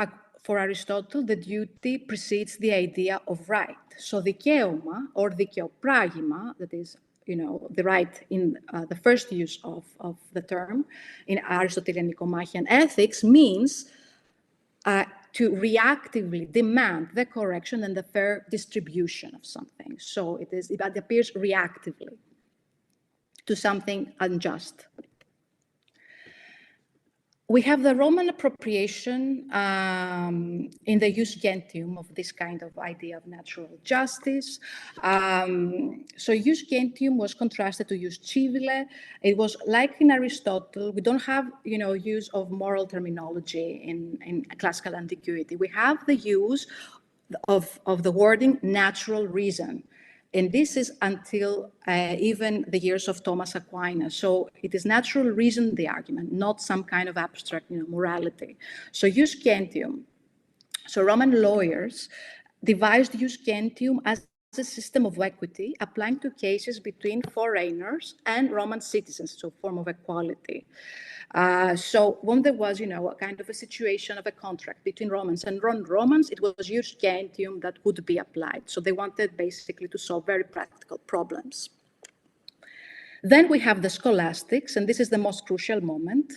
for Aristotle, the duty precedes the idea of right. So δικαίωμα or δικαιοπράγημα, that is, the right in the first use of the term in Aristotelian Nicomachean Ethics, means to reactively demand the correction and the fair distribution of something. So it appears reactively to something unjust. We have the Roman appropriation in the jus gentium of this kind of idea of natural justice. So jus gentium was contrasted to jus civile. It was like in Aristotle, we don't have, use of moral terminology in classical antiquity. We have the use of the wording natural reason. And this is until even the years of Thomas Aquinas. So it is natural reason, the argument, not some kind of abstract morality. So jus gentium. So Roman lawyers devised jus gentium as a system of equity applying to cases between foreigners and Roman citizens, so form of equality. So when there was, a kind of a situation of a contract between Romans and non-Romans, it was jus gentium that would be applied. So they wanted basically to solve very practical problems. Then we have the scholastics, and this is the most crucial moment.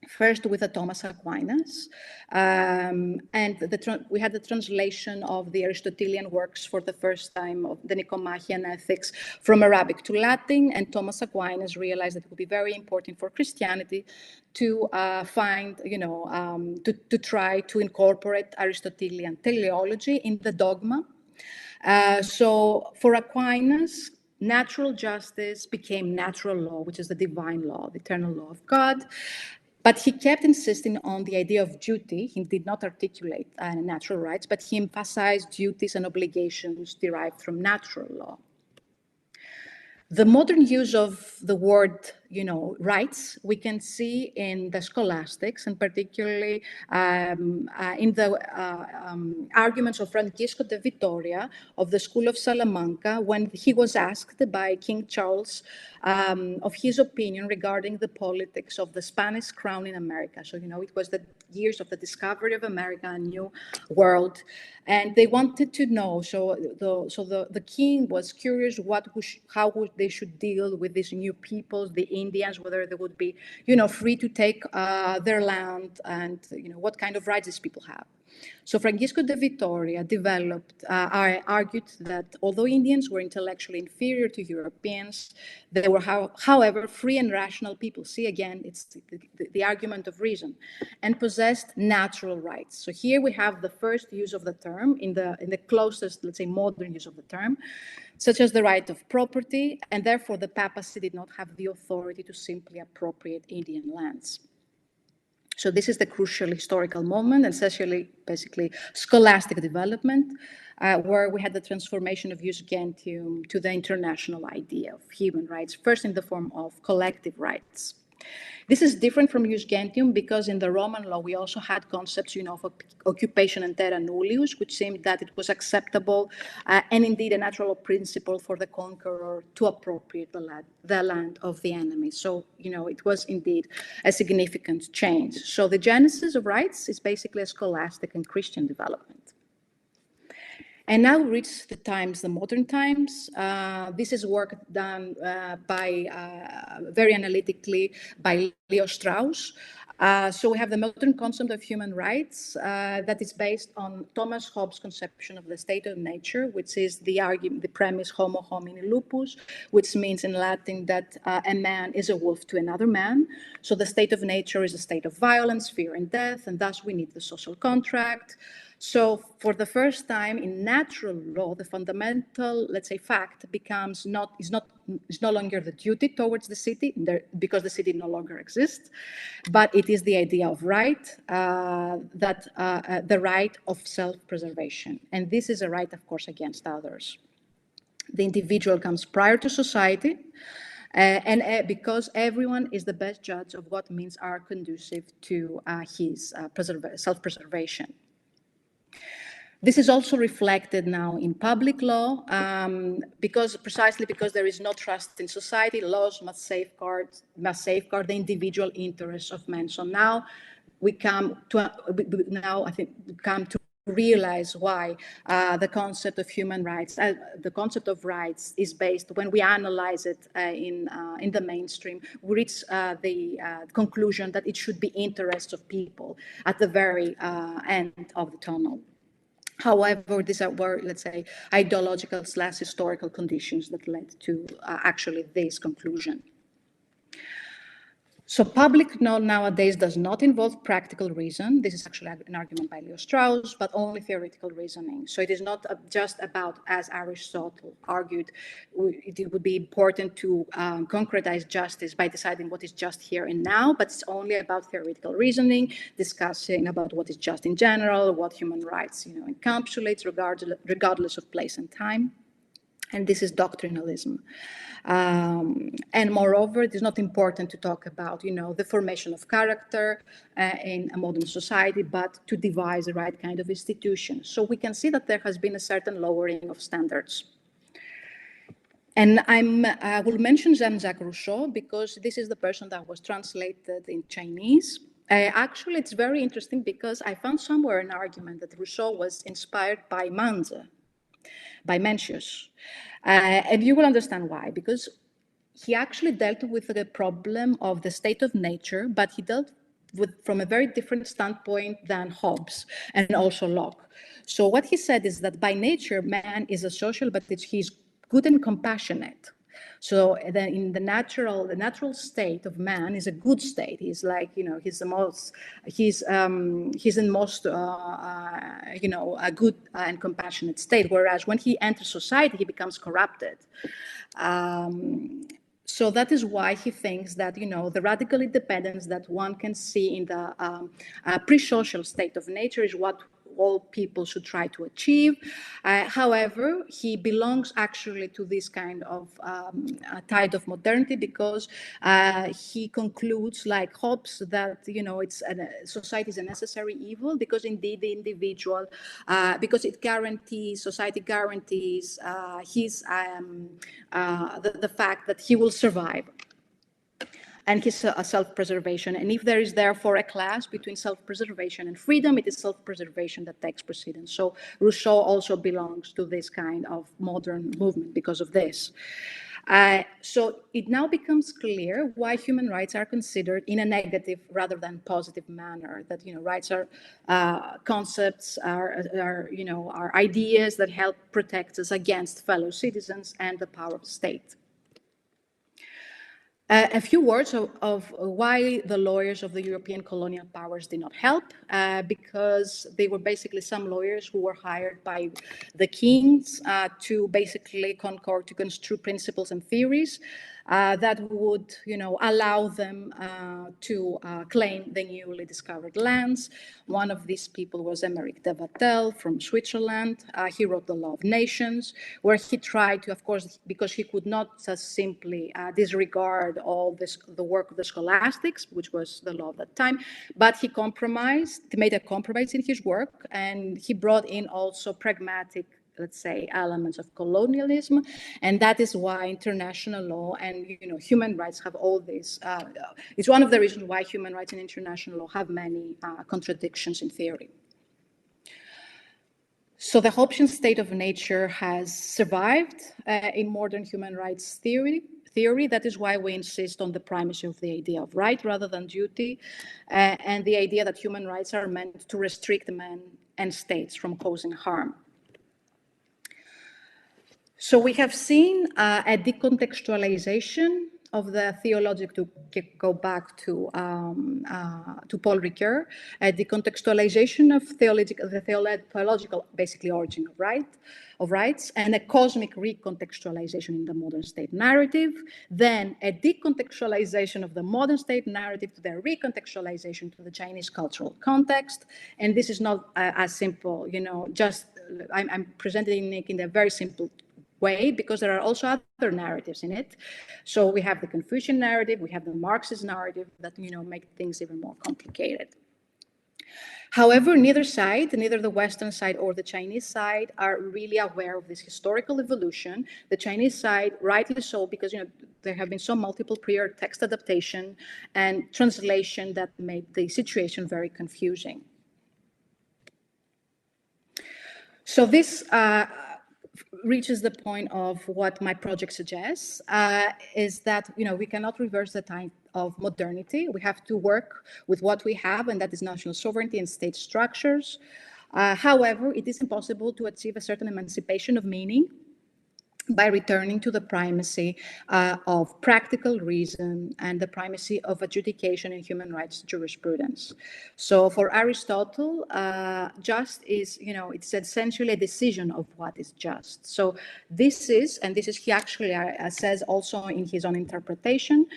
First with Thomas Aquinas, and we had the translation of the Aristotelian works for the first time of the Nicomachean Ethics from Arabic to Latin, and Thomas Aquinas realized that it would be very important for Christianity to find, to try to incorporate Aristotelian teleology in the dogma. So for Aquinas, natural justice became natural law, which is the divine law, the eternal law of God. But he kept insisting on the idea of duty. He did not articulate natural rights, but he emphasized duties and obligations derived from natural law. The modern use of the word, rights, we can see in the scholastics, and particularly in the arguments of Francisco de Vitoria of the School of Salamanca, when he was asked by King Charles of his opinion regarding the politics of the Spanish crown in America. So, it was the years of the discovery of America, a new world, and they wanted to know. So the king was curious how they should deal with these new peoples, the Indians, whether they would be, free to take their land, and what kind of rights these people have. So Francisco de Vitoria argued that although Indians were intellectually inferior to Europeans, they were, however, free and rational people. See, again, it's the argument of reason, and possessed natural rights. So here we have the first use of the term in the closest, let's say, modern use of the term, such as the right of property, and therefore the papacy did not have the authority to simply appropriate Indian lands. So this is the crucial historical moment, and essentially, basically, scholastic development, where we had the transformation of jus gentium to the international idea of human rights, first in the form of collective rights. This is different from jus gentium because in the Roman law, we also had concepts, of occupation and terra nullius, which seemed that it was acceptable and indeed a natural principle for the conqueror to appropriate the land of the enemy. So, it was indeed a significant change. So the genesis of rights is basically a scholastic and Christian development. And now reach the modern times. This is work done very analytically by Leo Strauss. So we have the modern concept of human rights that is based on Thomas Hobbes' conception of the state of nature, which is the premise homo homini lupus, which means in Latin that a man is a wolf to another man. So the state of nature is a state of violence, fear, and death, and thus we need the social contract. So for the first time in natural law, the fundamental, let's say, fact is no longer the duty towards the city because the city no longer exists, but it is the idea of right, the right of self-preservation. And this is a right, of course, against others. The individual comes prior to society, and because everyone is the best judge of what means are conducive to his self-preservation. This is also reflected now in public law, precisely because there is no trust in society. Laws must safeguard the individual interests of men. So now we come to realize why the concept of human rights, the concept of rights, is based. When we analyze it in the mainstream, we reach the conclusion that it should be interests of people at the very end of the tunnel. However, these were, let's say, ideological/historical conditions that led to actually this conclusion. So public law nowadays does not involve practical reason. This is actually an argument by Leo Strauss, but only theoretical reasoning. So it is not just about, as Aristotle argued, it would be important to concretize justice by deciding what is just here and now, but it's only about theoretical reasoning, discussing about what is just in general, what human rights, encapsulates regardless of place and time. And this is doctrinalism. And moreover, it is not important to talk about, the formation of character in a modern society, but to devise the right kind of institution. So we can see that there has been a certain lowering of standards. And I will mention Jean-Jacques Rousseau because this is the person that was translated in Chinese. Actually, it's very interesting because I found somewhere an argument that Rousseau was inspired by Mencius. And you will understand why, because he actually dealt with the problem of the state of nature, but he dealt with from a very different standpoint than Hobbes and also Locke. So what he said is that by nature, man is a social, but he's good and compassionate. So then in the natural state of man is a good state. He's like, he's in most, a good and compassionate state. Whereas when he enters society, he becomes corrupted. So that is why he thinks that, the radical independence that one can see in the pre-social state of nature is what all people should try to achieve. However, he belongs actually to this kind of tide of modernity because he concludes, like Hobbes, that society is a necessary evil because indeed the individual, because society guarantees the fact that he will survive. And his self-preservation. And if there is therefore a clash between self-preservation and freedom, it is self-preservation that takes precedence. So Rousseau also belongs to this kind of modern movement because of this. So it now becomes clear why human rights are considered in a negative rather than positive manner. That rights are concepts, are ideas that help protect us against fellow citizens and the power of the state. A few words of why the lawyers of the European colonial powers did not help, because they were basically some lawyers who were hired by the kings to basically concord, to construe principles and theories that would, allow them to claim the newly discovered lands. One of these people was Émeric de Vattel from Switzerland. He wrote The Law of Nations, where he tried to, of course, because he could not just simply disregard all the work of the scholastics, which was the law of that time, but he made a compromise in his work, and he brought in also pragmatic, let's say, elements of colonialism, and that is why international law and human rights have all this. It's one of the reasons why human rights and international law have many contradictions in theory. So the Hobbesian state of nature has survived in modern human rights theory. That is why we insist on the primacy of the idea of right rather than duty, and the idea that human rights are meant to restrict men and states from causing harm. So we have seen a decontextualization of the theological, to go back to Paul Ricoeur, a decontextualization of the theological, basically, origin of rights, and a cosmic recontextualization in the modern state narrative, then a decontextualization of the modern state narrative to the recontextualization to the Chinese cultural context. And this is not as simple, just I'm presenting it in a very simple way, because there are also other narratives in it. So we have the Confucian narrative, we have the Marxist narrative that make things even more complicated. However, neither the Western side or the Chinese side, are really aware of this historical evolution. The Chinese side, rightly so, because there have been so multiple prior text adaptation and translation that made the situation very confusing. So this reaches the point of what my project suggests, is that we cannot reverse the time of modernity. We have to work with what we have, and that is national sovereignty and state structures. However, it is impossible to achieve a certain emancipation of meaning by returning to the primacy of practical reason and the primacy of adjudication in human rights jurisprudence. So for Aristotle, just is, it's essentially a decision of what is just. So this is he actually says also in his own interpretation,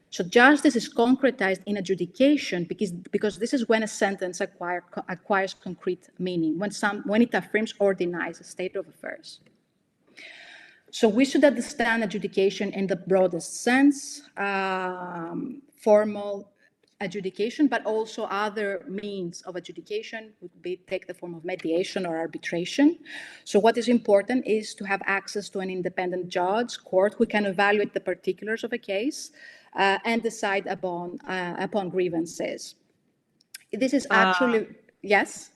so justice is concretized in adjudication because this is when a sentence acquires concrete meaning, when it affirms or denies a state of affairs. So we should understand adjudication in the broadest sense, formal adjudication, but also other means of adjudication would take the form of mediation or arbitration. So what is important is to have access to an independent judge, court, who can evaluate the particulars of a case and decide upon grievances. This is actually, yes?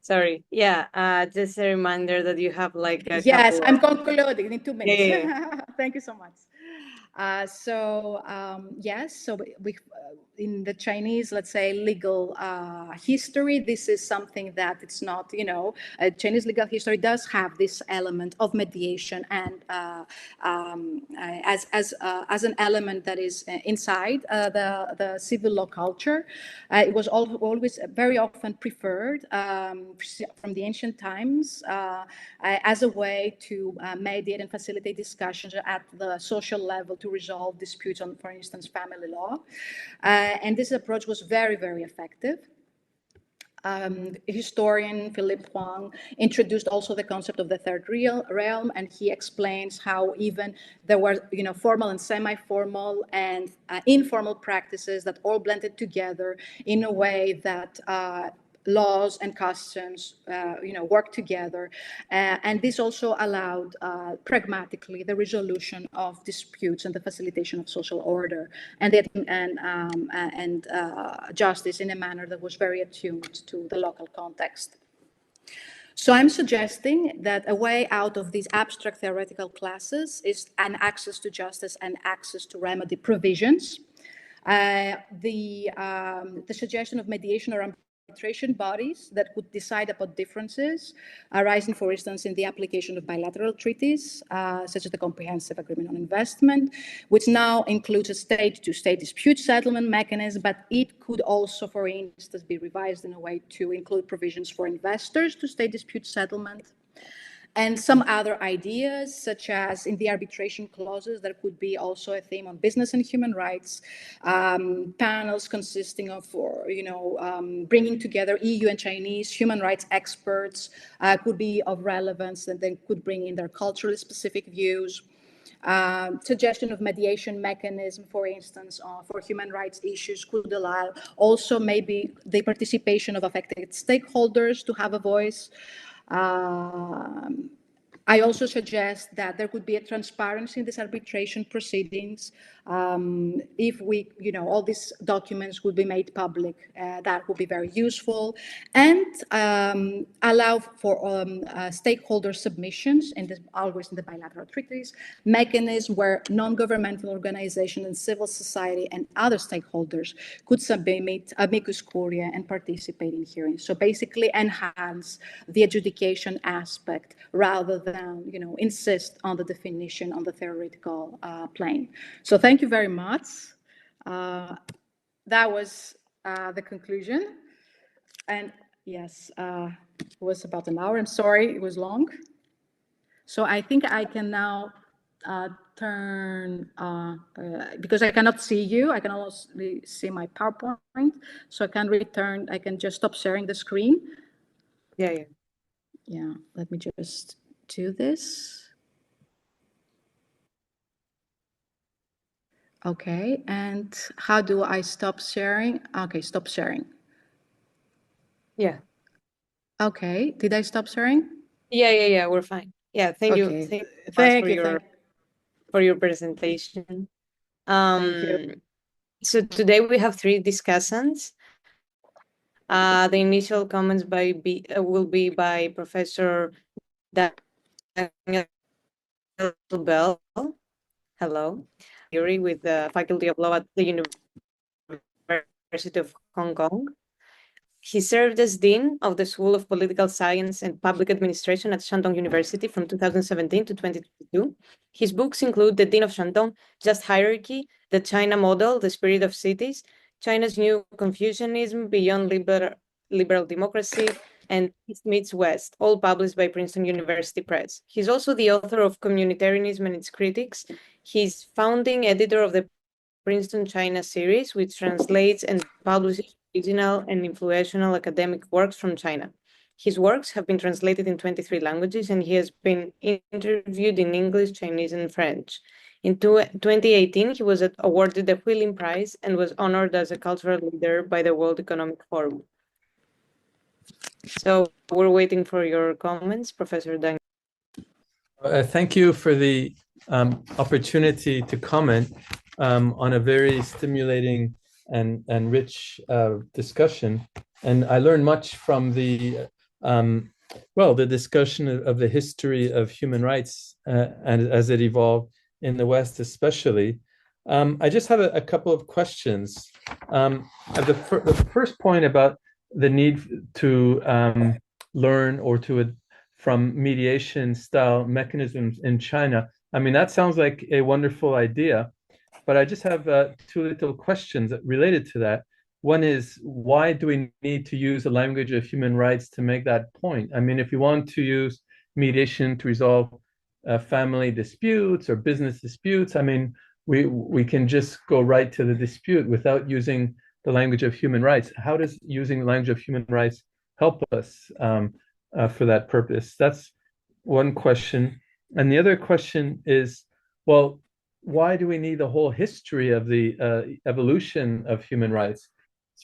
Sorry. Yeah. Just a reminder that you have like a yes, couple I'm concluding in 2 minutes. Yeah. Thank you so much. Yes, so we in the Chinese, let's say, legal history, this is something that it's not, Chinese legal history does have this element of mediation and as an element that is inside the civil law culture. It was always very often preferred from the ancient times as a way to mediate and facilitate discussions at the social level to resolve disputes on, for instance, family law. And this approach was very, very effective. Historian Philippe Huang introduced also the concept of the third realm, and he explains how even there were, formal and semi-formal and informal practices that all blended together in a way that laws and customs, work together, and this also allowed pragmatically the resolution of disputes and the facilitation of social order and justice in a manner that was very attuned to the local context. So I'm suggesting that a way out of these abstract theoretical classes is an access to justice and access to remedy provisions. The suggestion of mediation or arbitration bodies that could decide about differences arising, for instance, in the application of bilateral treaties, such as the Comprehensive Agreement on Investment, which now includes a state-to-state dispute settlement mechanism, but it could also, for instance, be revised in a way to include provisions for investors to state dispute settlement. And some other ideas, such as in the arbitration clauses, there could be also a theme on business and human rights, panels consisting of, bringing together EU and Chinese human rights experts could be of relevance, and they could bring in their culturally specific views. Suggestion of mediation mechanism, for instance, for human rights issues could allow also maybe the participation of affected stakeholders to have a voice. I also suggest that there could be a transparency in these arbitration proceedings. If all these documents would be made public, that would be very useful, and allow for stakeholder submissions, always in the bilateral treaties, mechanism where non-governmental organizations and civil society and other stakeholders could submit amicus curiae and participate in hearings. So basically enhance the adjudication aspect rather than insist on the definition on the theoretical plane. So thank you very much. That was the conclusion. And yes, it was about an hour. I'm sorry, it was long. So I think I can now turn, because I cannot see you, I can only see my PowerPoint. So I can just stop sharing the screen. Yeah, let me just do this. Okay, and how do I stop sharing? Okay, stop sharing. Yeah. Okay, did I stop sharing? Yeah, we're fine. Yeah, thank you. Thank you for your presentation. Thank you. So today we have three discussants. The initial comments will be by Professor Daniel Bell. Hello. Theory with the Faculty of Law at the University of Hong Kong. He served as Dean of the School of Political Science and Public Administration at Shandong University from 2017 to 2022. His books include The Dean of Shandong, Just Hierarchy, The China Model, The Spirit of Cities, China's New Confucianism, Beyond Liberal Democracy, and East Meets West, all published by Princeton University Press. He's also the author of Communitarianism and Its Critics. He's founding editor of the Princeton China series, which translates and publishes original and influential academic works from China. His works have been translated in 23 languages, and he has been interviewed in English, Chinese, and French. In 2018, he was awarded the Huiling Prize and was honored as a cultural leader by the World Economic Forum. So we're waiting for your comments, Professor Dang. Thank you for the opportunity to comment on a very stimulating and rich discussion. And I learned much from the discussion of the history of human rights and as it evolved in the West, especially. I just have a couple of questions. The first point about the need to learn or from mediation style mechanisms in China. I mean, that sounds like a wonderful idea, but I just have two little questions related to that. One is, why do we need to use the language of human rights to make that point? I mean, if you want to use mediation to resolve family disputes or business disputes, I mean, we can just go right to the dispute without using the language of human rights. How does using the language of human rights help us for that purpose? That's one question. And the other question is, well, why do we need the whole history of the evolution of human rights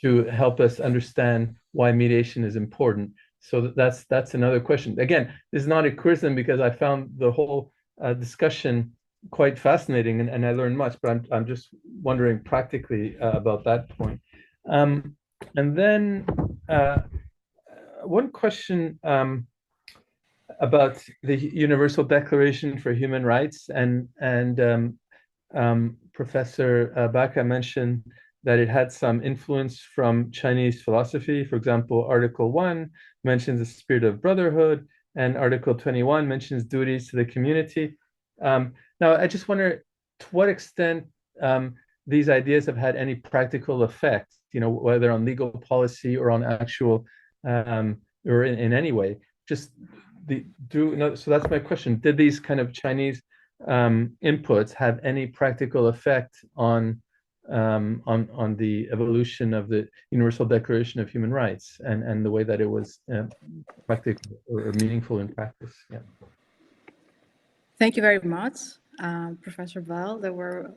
to help us understand why mediation is important? So that's another question. Again, this is not a criticism because I found the whole discussion quite fascinating and I learned much, but I'm just wondering practically about that point. And then one question about the Universal Declaration for Human Rights, and Professor Baka mentioned that it had some influence from Chinese philosophy. For example, Article 1 mentions the spirit of brotherhood, and Article 21 mentions duties to the community. Now, I just wonder to what extent these ideas have had any practical effect, whether on legal policy or on actual, or in any way. Just so that's my question. Did these kind of Chinese inputs have any practical effect on the evolution of the Universal Declaration of Human Rights and the way that it was practical or meaningful in practice? Yeah. Thank you very much, Professor Bell. There were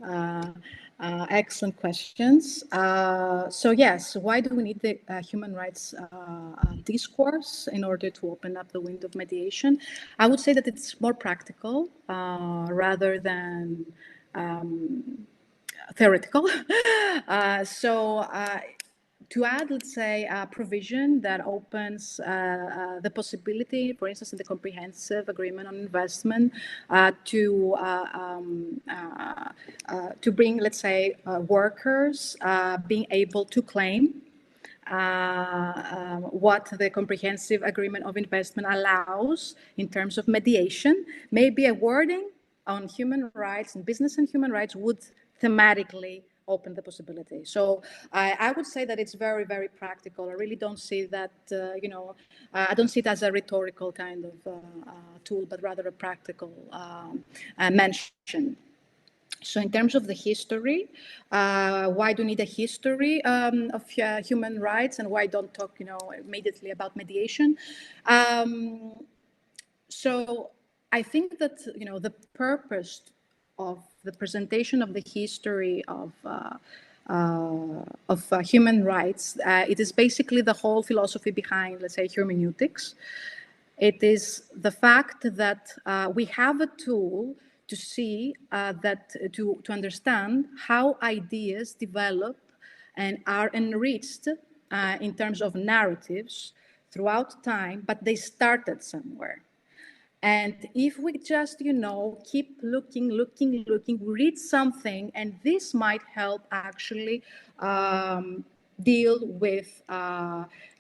excellent questions. So yes, why do we need the human rights discourse in order to open up the window of mediation? I would say that it's more practical rather than theoretical. To add, let's say, a provision that opens the possibility, for instance, in the comprehensive agreement on investment, to bring, let's say, workers being able to claim what the comprehensive agreement of investment allows in terms of mediation. Maybe a wording on human rights and business and human rights would thematically open the possibility. So I would say that it's very, very practical. I really don't see that, I don't see it as a rhetorical kind of tool, but rather a practical mention. So in terms of the history, why do we need a history of human rights, and why don't talk, immediately about mediation? So I think that, the purpose of the presentation of the history of human rights, it is basically the whole philosophy behind, let's say, hermeneutics. It is the fact that we have a tool to see to understand how ideas develop and are enriched in terms of narratives throughout time, but they started somewhere. And if we just, keep looking, we read something, and this might help actually deal with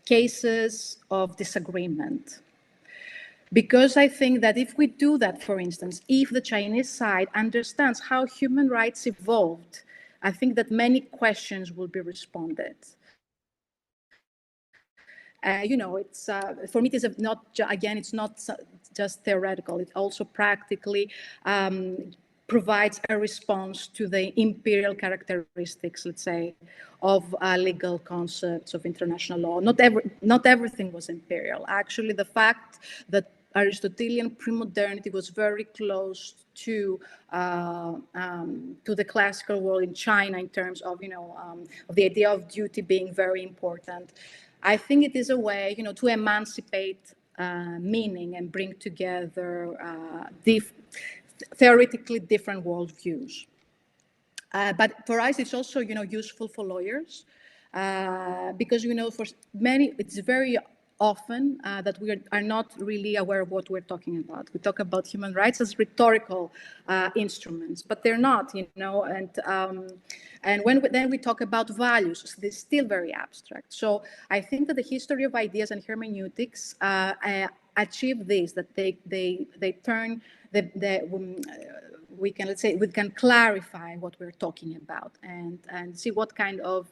cases of disagreement. Because I think that if we do that, for instance, if the Chinese side understands how human rights evolved, I think that many questions will be responded. It's for me, it is not, again, it's not just theoretical. It also practically provides a response to the imperial characteristics, let's say, of legal concepts of international law. Not everything was imperial. Actually, the fact that Aristotelian pre-modernity was very close to the classical world in China in terms of, of the idea of duty being very important. I think it is a way, to emancipate meaning and bring together theoretically different worldviews. But for us, it's also, useful for lawyers because, for many, it's very often that we are not really aware of what we're talking about. We talk about human rights as rhetorical instruments, but they're not, and then we talk about values, they're still very abstract. So I think that the history of ideas and hermeneutics achieve this, that they turn we can clarify what we're talking about and see what kind of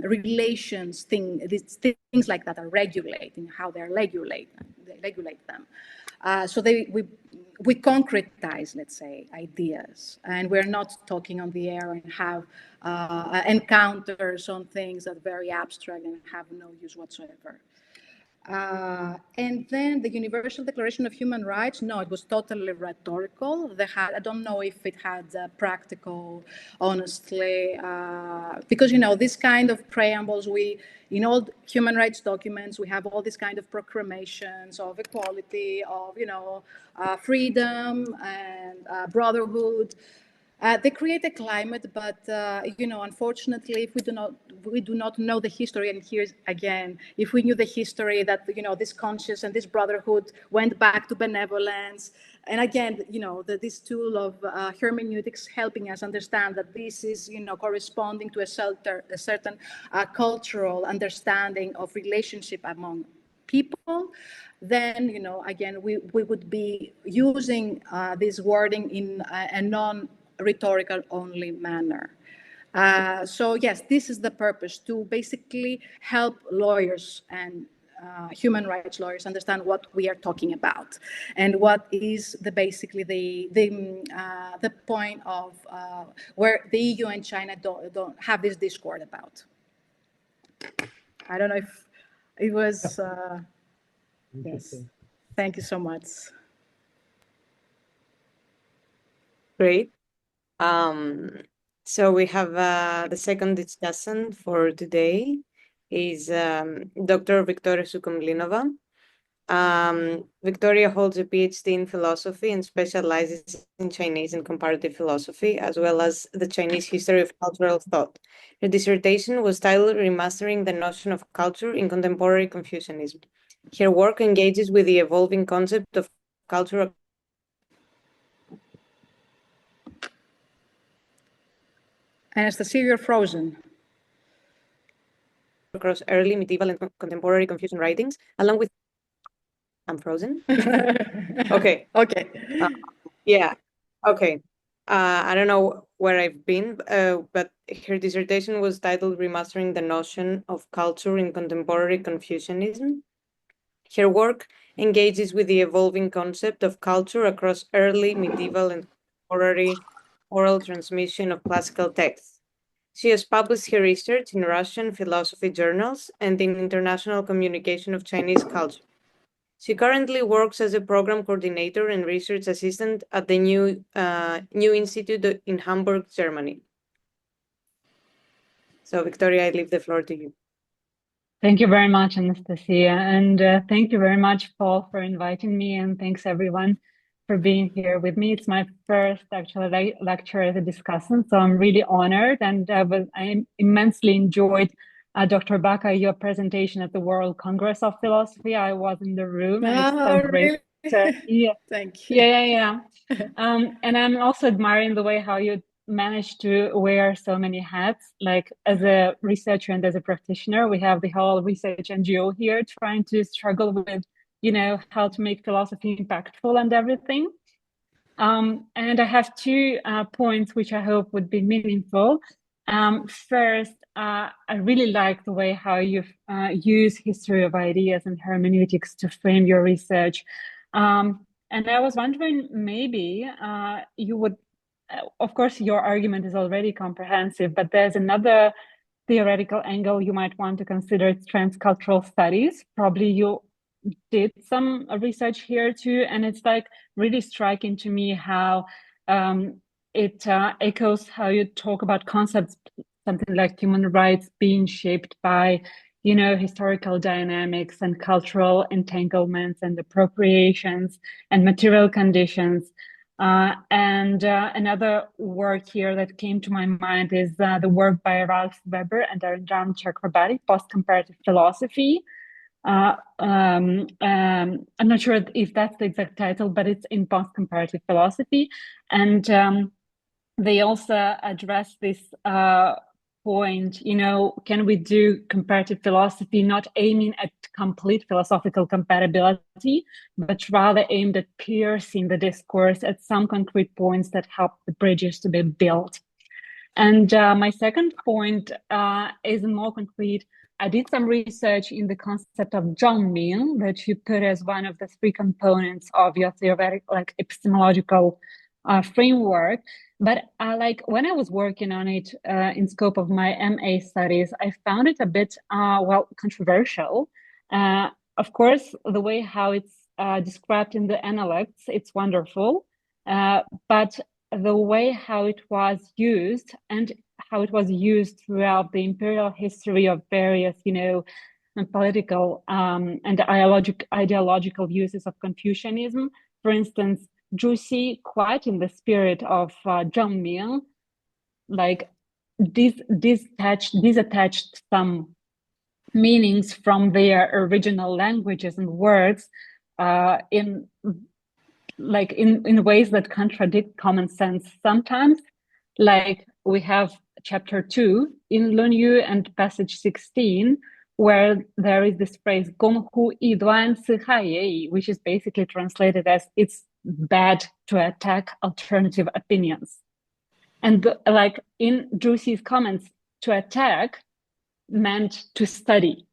relations things like that are regulating, how they regulate them. So we concretize, let's say, ideas, and we're not talking on the air and have encounters on things that are very abstract and have no use whatsoever. And then the Universal Declaration of Human Rights, no, it was totally rhetorical. I don't know if it had practical, honestly, because, this kind of preambles, in all human rights documents, we have all these kind of proclamations of equality, of, freedom and brotherhood. They create a climate, but unfortunately, if we do not know the history, and here's again, if we knew the history that this conscience and this brotherhood went back to benevolence, and again, this tool of hermeneutics helping us understand that this is corresponding to a certain cultural understanding of relationship among people, then again we would be using this wording in a non-rhetorical only manner. So yes, this is the purpose, to basically help lawyers and human rights lawyers understand what we are talking about and what is basically the point of where the EU and China don't have this discord about. I don't know if it was. Yes, thank you so much. Great. So we have the second discussant for today is Dr. Victoria Sukhomlinova. Victoria holds a PhD in philosophy and specializes in Chinese and comparative philosophy, as well as the Chinese history of cultural thought. Her dissertation was titled Remastering the Notion of Culture in Contemporary Confucianism. Her work engages with the evolving concept of cultural Anastasia, you're frozen. Across early, medieval, and contemporary Confucian writings, along with... I'm frozen? Okay. Okay. Yeah. Okay. I don't know where I've been, but her dissertation was titled Remastering the Notion of Culture in Contemporary Confucianism. Her work engages with the evolving concept of culture across early, medieval, and contemporary oral transmission of classical texts. She has published her research in Russian philosophy journals and in international communication of Chinese culture. She currently works as a program coordinator and research assistant at the New Institute in Hamburg, Germany. So, Victoria, I leave the floor to you. Thank you very much, Anastasia. And thank you very much, Paul, for inviting me. And thanks, everyone, for being here with me. It's my first actually lecture as a discussant, so I'm really honored. And I immensely enjoyed, Dr. Baka, your presentation at the World Congress of Philosophy. I was in the room, and it's so great. Really? Thank you. Yeah. And I'm also admiring the way how you managed to wear so many hats. Like as a researcher and as a practitioner, we have the whole research NGO here trying to struggle with, how to make philosophy impactful and everything. And I have two points which I hope would be meaningful. First, I really like the way how you use history of ideas and hermeneutics to frame your research. And I was wondering, maybe you would, of course, your argument is already comprehensive, but there's another theoretical angle you might want to consider. It's transcultural studies. Probably you did some research here too, and it's like really striking to me how it echoes how you talk about concepts, something like human rights being shaped by historical dynamics and cultural entanglements and appropriations and material conditions. And another work here that came to my mind is the work by Ralph Weber and Arindam Chakrabarti, Post-Comparative Philosophy. I'm not sure if that's the exact title, but it's in Post-Comparative Philosophy. And they also address this point, can we do comparative philosophy not aiming at complete philosophical compatibility, but rather aimed at piercing the discourse at some concrete points that help the bridges to be built. And my second point is more concrete. I did some research in the concept of Zhongming that you put as one of the three components of your theoretical, epistemological framework. But when I was working on it in scope of my MA studies, I found it a bit, controversial. Of course, the way how it's described in the Analects, it's wonderful. But the way how it was used and how it was used throughout the imperial history of various, political and ideological uses of Confucianism. For instance, Zhuxi, quite in the spirit of Zhengming, like disattached some meanings from their original languages and words in ways that contradict common sense sometimes. Like we have chapter 2 in Lunyu and passage 16, where there is this phrase "gonghu yiduan sihaye," which is basically translated as "it's bad to attack alternative opinions." And like in Zhuxi's comments, to attack meant to study.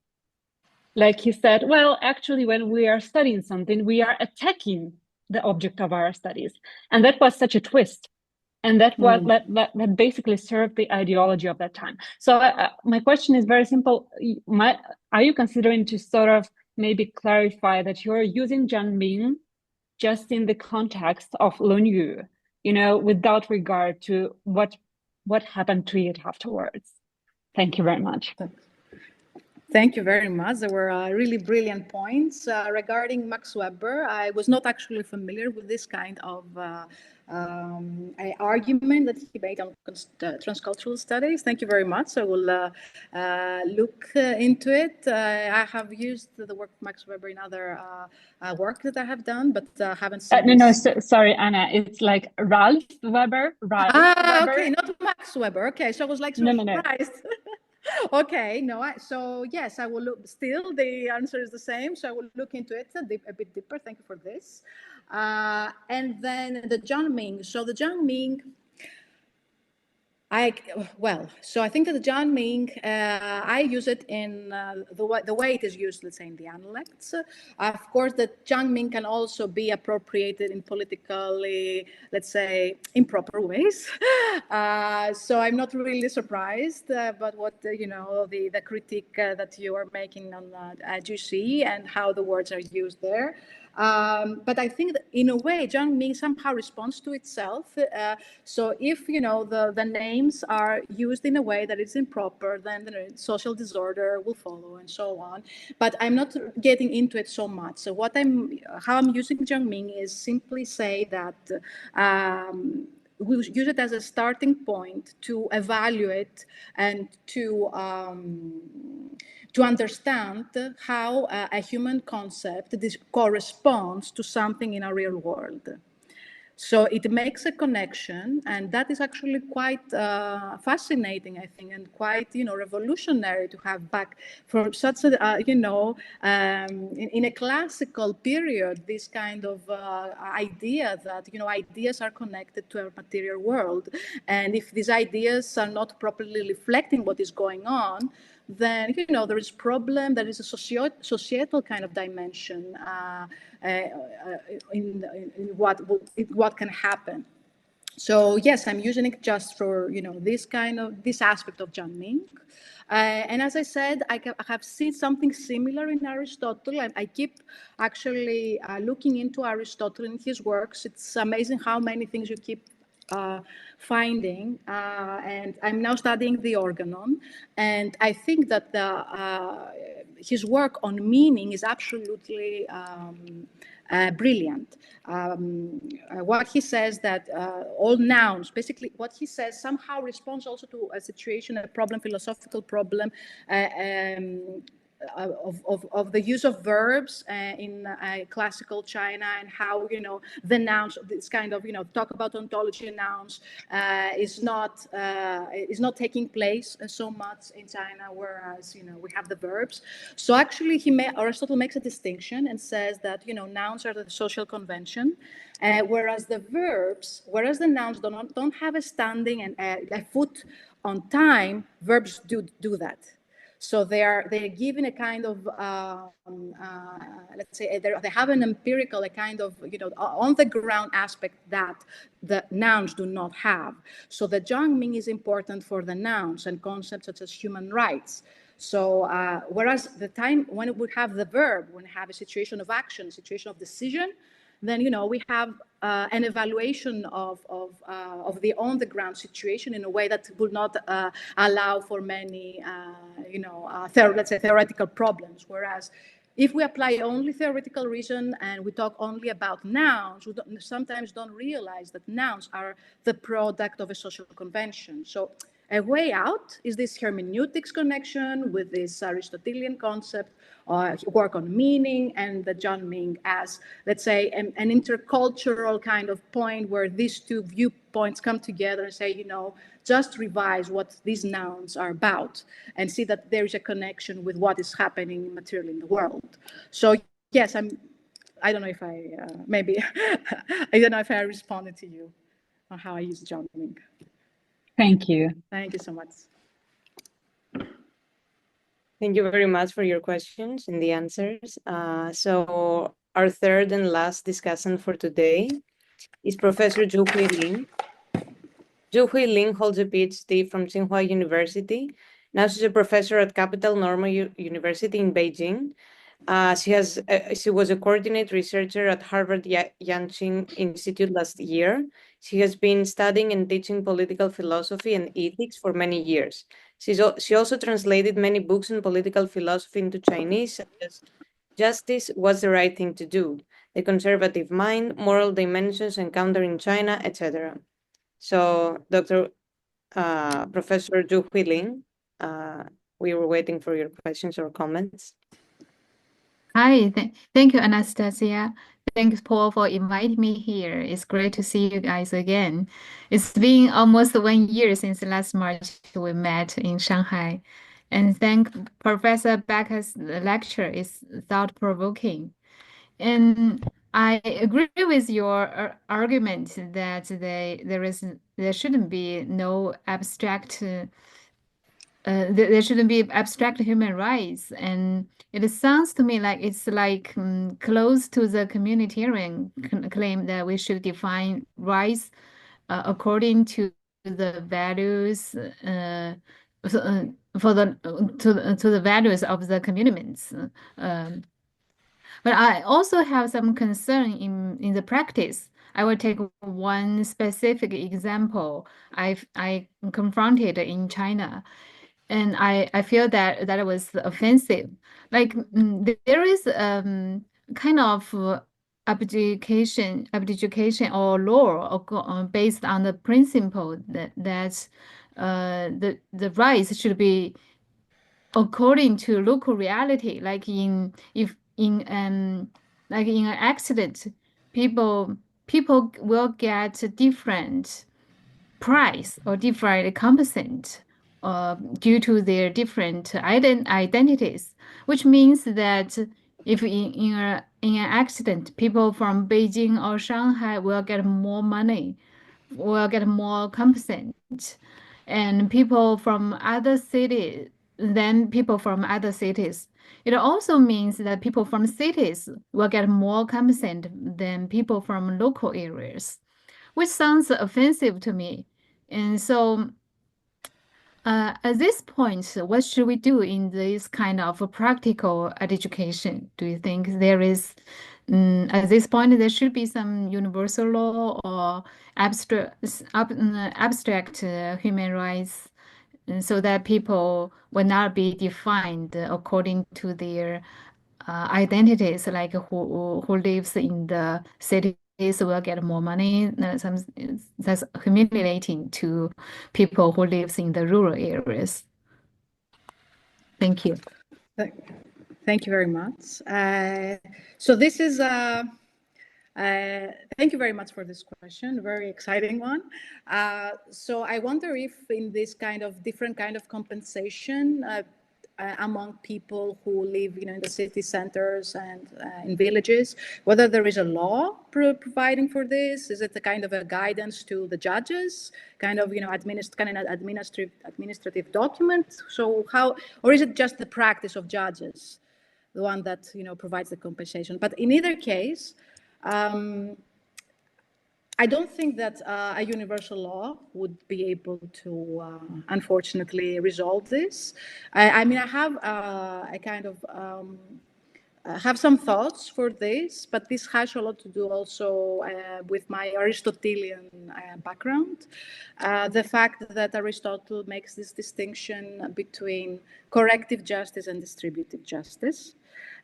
Like he said, well, actually, when we are studying something, we are attacking the object of our studies. And that was such a twist. And that basically served the ideology of that time. So my question is very simple. Are you considering to sort of maybe clarify that you're using Zhengming just in the context of Lunyu, without regard to what happened to it afterwards? Thank you very much. Thank you very much. There were really brilliant points. Regarding Max Weber, I was not actually familiar with this kind of argument that he made on transcultural studies. Thank you very much. I will look into it. I have used the work of Max Weber in other work that I have done, but haven't seen sorry, Anna. It's like Ralph Weber. Weber. Okay, not Max Weber. Okay, so I was like surprised. No. Okay, no, so yes, I will look. Still, the answer is the same, so I will look into it a bit deeper. Thank you for this. And then the Zhengming. So the Zhengming, I think that the Zhengming, I use it in the way it is used, let's say, in the Analects. Of course, the Zhengming can also be appropriated in politically, let's say, improper ways. So I'm not really surprised about what, the critique that you are making on Zhuxi and how the words are used there. But I think that in a way, Zhengming somehow responds to itself. So if, the names are used in a way that is improper, then the social disorder will follow and so on. But I'm not getting into it so much. So how I'm using Zhengming is simply say that we use it as a starting point to evaluate and to understand how a human concept corresponds to something in our real world. So it makes a connection, and that is actually quite fascinating, I think, and quite, revolutionary to have back for such a, in a classical period, this kind of idea that, ideas are connected to our material world. And if these ideas are not properly reflecting what is going on, then, there is problem, there is a societal kind of dimension in what can happen. So yes, I'm using it just for, this aspect of Zhengming. And as I said, I have seen something similar in Aristotle. I keep actually looking into Aristotle and his works. It's amazing how many things you keep finding, and I'm now studying the Organon, and I think that his work on meaning is absolutely brilliant. What he says that all nouns, basically what he says somehow responds also to a situation, a problem, philosophical problem, of the use of verbs in classical China, and how the nouns, this kind of talk about ontology and nouns is not taking place so much in China, whereas we have the verbs. So actually Aristotle makes a distinction and says that nouns are the social convention, whereas the nouns don't have a standing and a foot on time. Verbs do that. So they're given a kind of, let's say, they have an empirical, a kind of, on the ground aspect that the nouns do not have. So the Zhengming is important for the nouns and concepts such as human rights. So whereas the time when we have the verb, when we have a situation of action, situation of decision, then we have an evaluation of the on-the-ground situation in a way that would not allow for many, let's say, theoretical problems. Whereas if we apply only theoretical reason and we talk only about nouns, we sometimes don't realize that nouns are the product of a social convention. So a way out is this hermeneutics connection with this Aristotelian concept, work on meaning, and the John Ming as, let's say, an intercultural kind of point where these two viewpoints come together and say, just revise what these nouns are about and see that there is a connection with what is happening materially in the world. So yes, I don't know if maybe, I don't know if I responded to you on how I use John Ming. Thank you. Thank you so much. Thank you very much for your questions and the answers. So our third and last discussant for today is Professor Zhu Huiling. Zhu Huiling holds a PhD from Tsinghua University. Now she's a professor at Capital Normal University in Beijing. She was a coordinate researcher at Harvard Yanqing Institute last year. She has been studying and teaching political philosophy and ethics for many years. She also translated many books on political philosophy into Chinese, such as Justice, What's the Right Thing to Do, The Conservative Mind, Moral Dimensions Encountering China, etc. So, Professor Zhu Huiling, we were waiting for your questions or comments. Hi, thank you, Anastasia. Thanks, Paul, for inviting me here. It's great to see you guys again. It's been almost 1 year since last March we met in Shanghai. And thank Professor Baka's lecture is thought-provoking. And I agree with your argument that there shouldn't be no abstract there shouldn't be abstract human rights, and it sounds to me like it's close to the communitarian claim that we should define rights according to the values to the values of the communities. But I also have some concern in the practice. I will take one specific example I confronted in China. And I feel that it was offensive. Like there is kind of abdication or law based on the principle that the rights should be according to local reality. Like in an accident, people will get different price or different compensation due to their different identities, which means that if in an accident, people from Beijing or Shanghai will get more money, will get more compensation, and people from other cities, It also means that people from cities will get more compensation than people from local areas, which sounds offensive to me. And so at this point, what should we do in this kind of practical education? Do you think there is, at this point, there should be some universal law or abstract human rights so that people will not be defined according to their identities, like who lives in the city will get more money. That's humiliating to people who lives in the rural areas. Thank you. Thank you very much. So this is thank you very much for this question, very exciting one. So I wonder if in this kind of different kind of compensation among people who live, in the city centers and in villages, whether there is a law providing for this. Is it a kind of a guidance to the judges, kind of, administrative document? So how, or is it just the practice of judges, the one that, provides the compensation? But in either case, I don't think that a universal law would be able to, unfortunately, resolve this. I have I kind of have some thoughts for this, but this has a lot to do also with my Aristotelian background. The fact that Aristotle makes this distinction between corrective justice and distributive justice.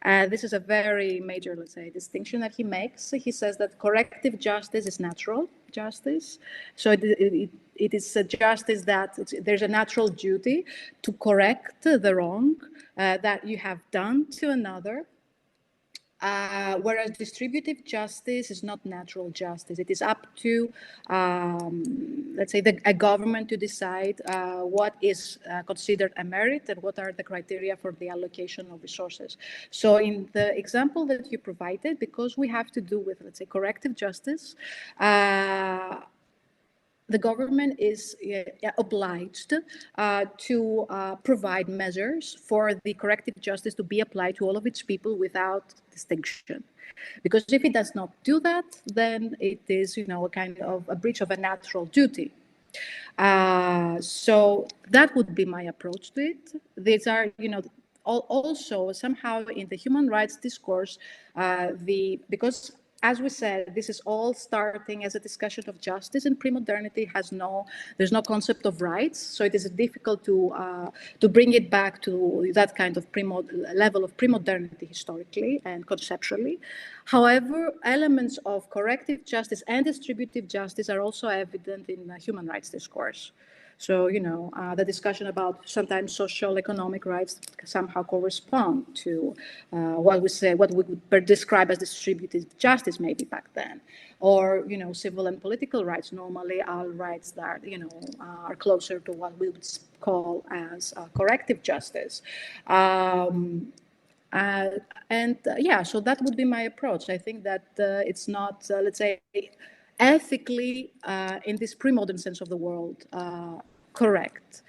This is a very major, let's say, distinction that he makes. He says that corrective justice is natural justice. So it is a justice that there's a natural duty to correct the wrong that you have done to another. Whereas distributive justice is not natural justice. It is up to, let's say, a government to decide what is considered a merit and what are the criteria for the allocation of resources. So in the example that you provided, because we have to do with, let's say, corrective justice, the government is obliged to provide measures for the corrective justice to be applied to all of its people without distinction. Because if it does not do that, then it is, a kind of a breach of a natural duty. So that would be my approach to it. These are, also somehow in the human rights discourse, because as we said, this is all starting as a discussion of justice, and pre-modernity there's no concept of rights, so it is difficult to bring it back to that kind of level of pre-modernity historically and conceptually. However, elements of corrective justice and distributive justice are also evident in the human rights discourse. So, the discussion about sometimes social economic rights somehow correspond to what we would describe as distributive justice maybe back then. Or, civil and political rights normally are rights that, are closer to what we would call as corrective justice. So that would be my approach. I think that it's not, let's say, ethically, in this pre-modern sense of the world, correct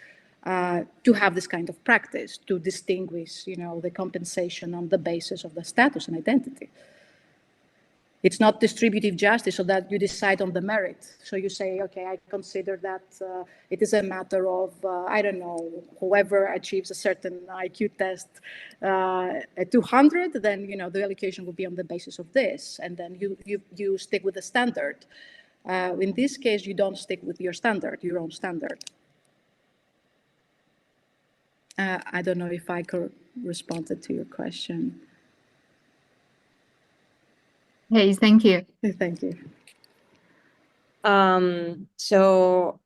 to have this kind of practice, to distinguish, the compensation on the basis of the status and identity. It's not distributive justice so that you decide on the merit. So you say, okay, I consider that it is a matter of, I don't know, whoever achieves a certain IQ test at 200, then, the allocation will be on the basis of this. And then you stick with the standard. In this case, you don't stick with your own standard. I don't know if I could respond to your question. Hey, thank you. Thank you. So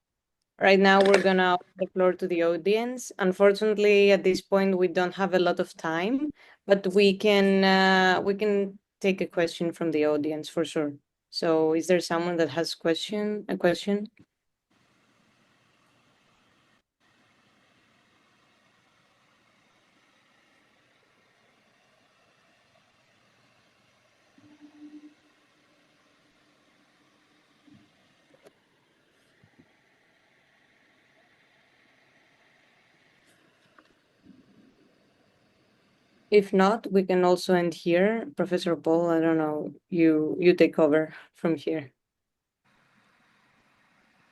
right now we're gonna open the floor to the audience. Unfortunately, at this point, we don't have a lot of time, but we can take a question from the audience for sure. So is there someone that has a question? If not, we can also end here. Professor Paul, I don't know, you take over from here.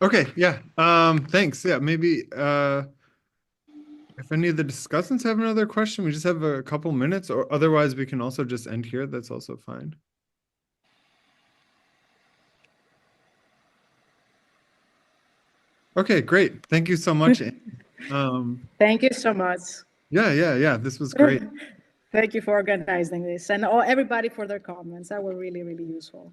Okay, yeah. Thanks. Yeah, maybe if any of the discussants have another question, we just have a couple minutes, or otherwise we can also just end here. That's also fine. Okay, great. Thank you so much. Thank you so much. Yeah. This was great. Thank you for organizing this, and everybody for their comments. That were really, really useful.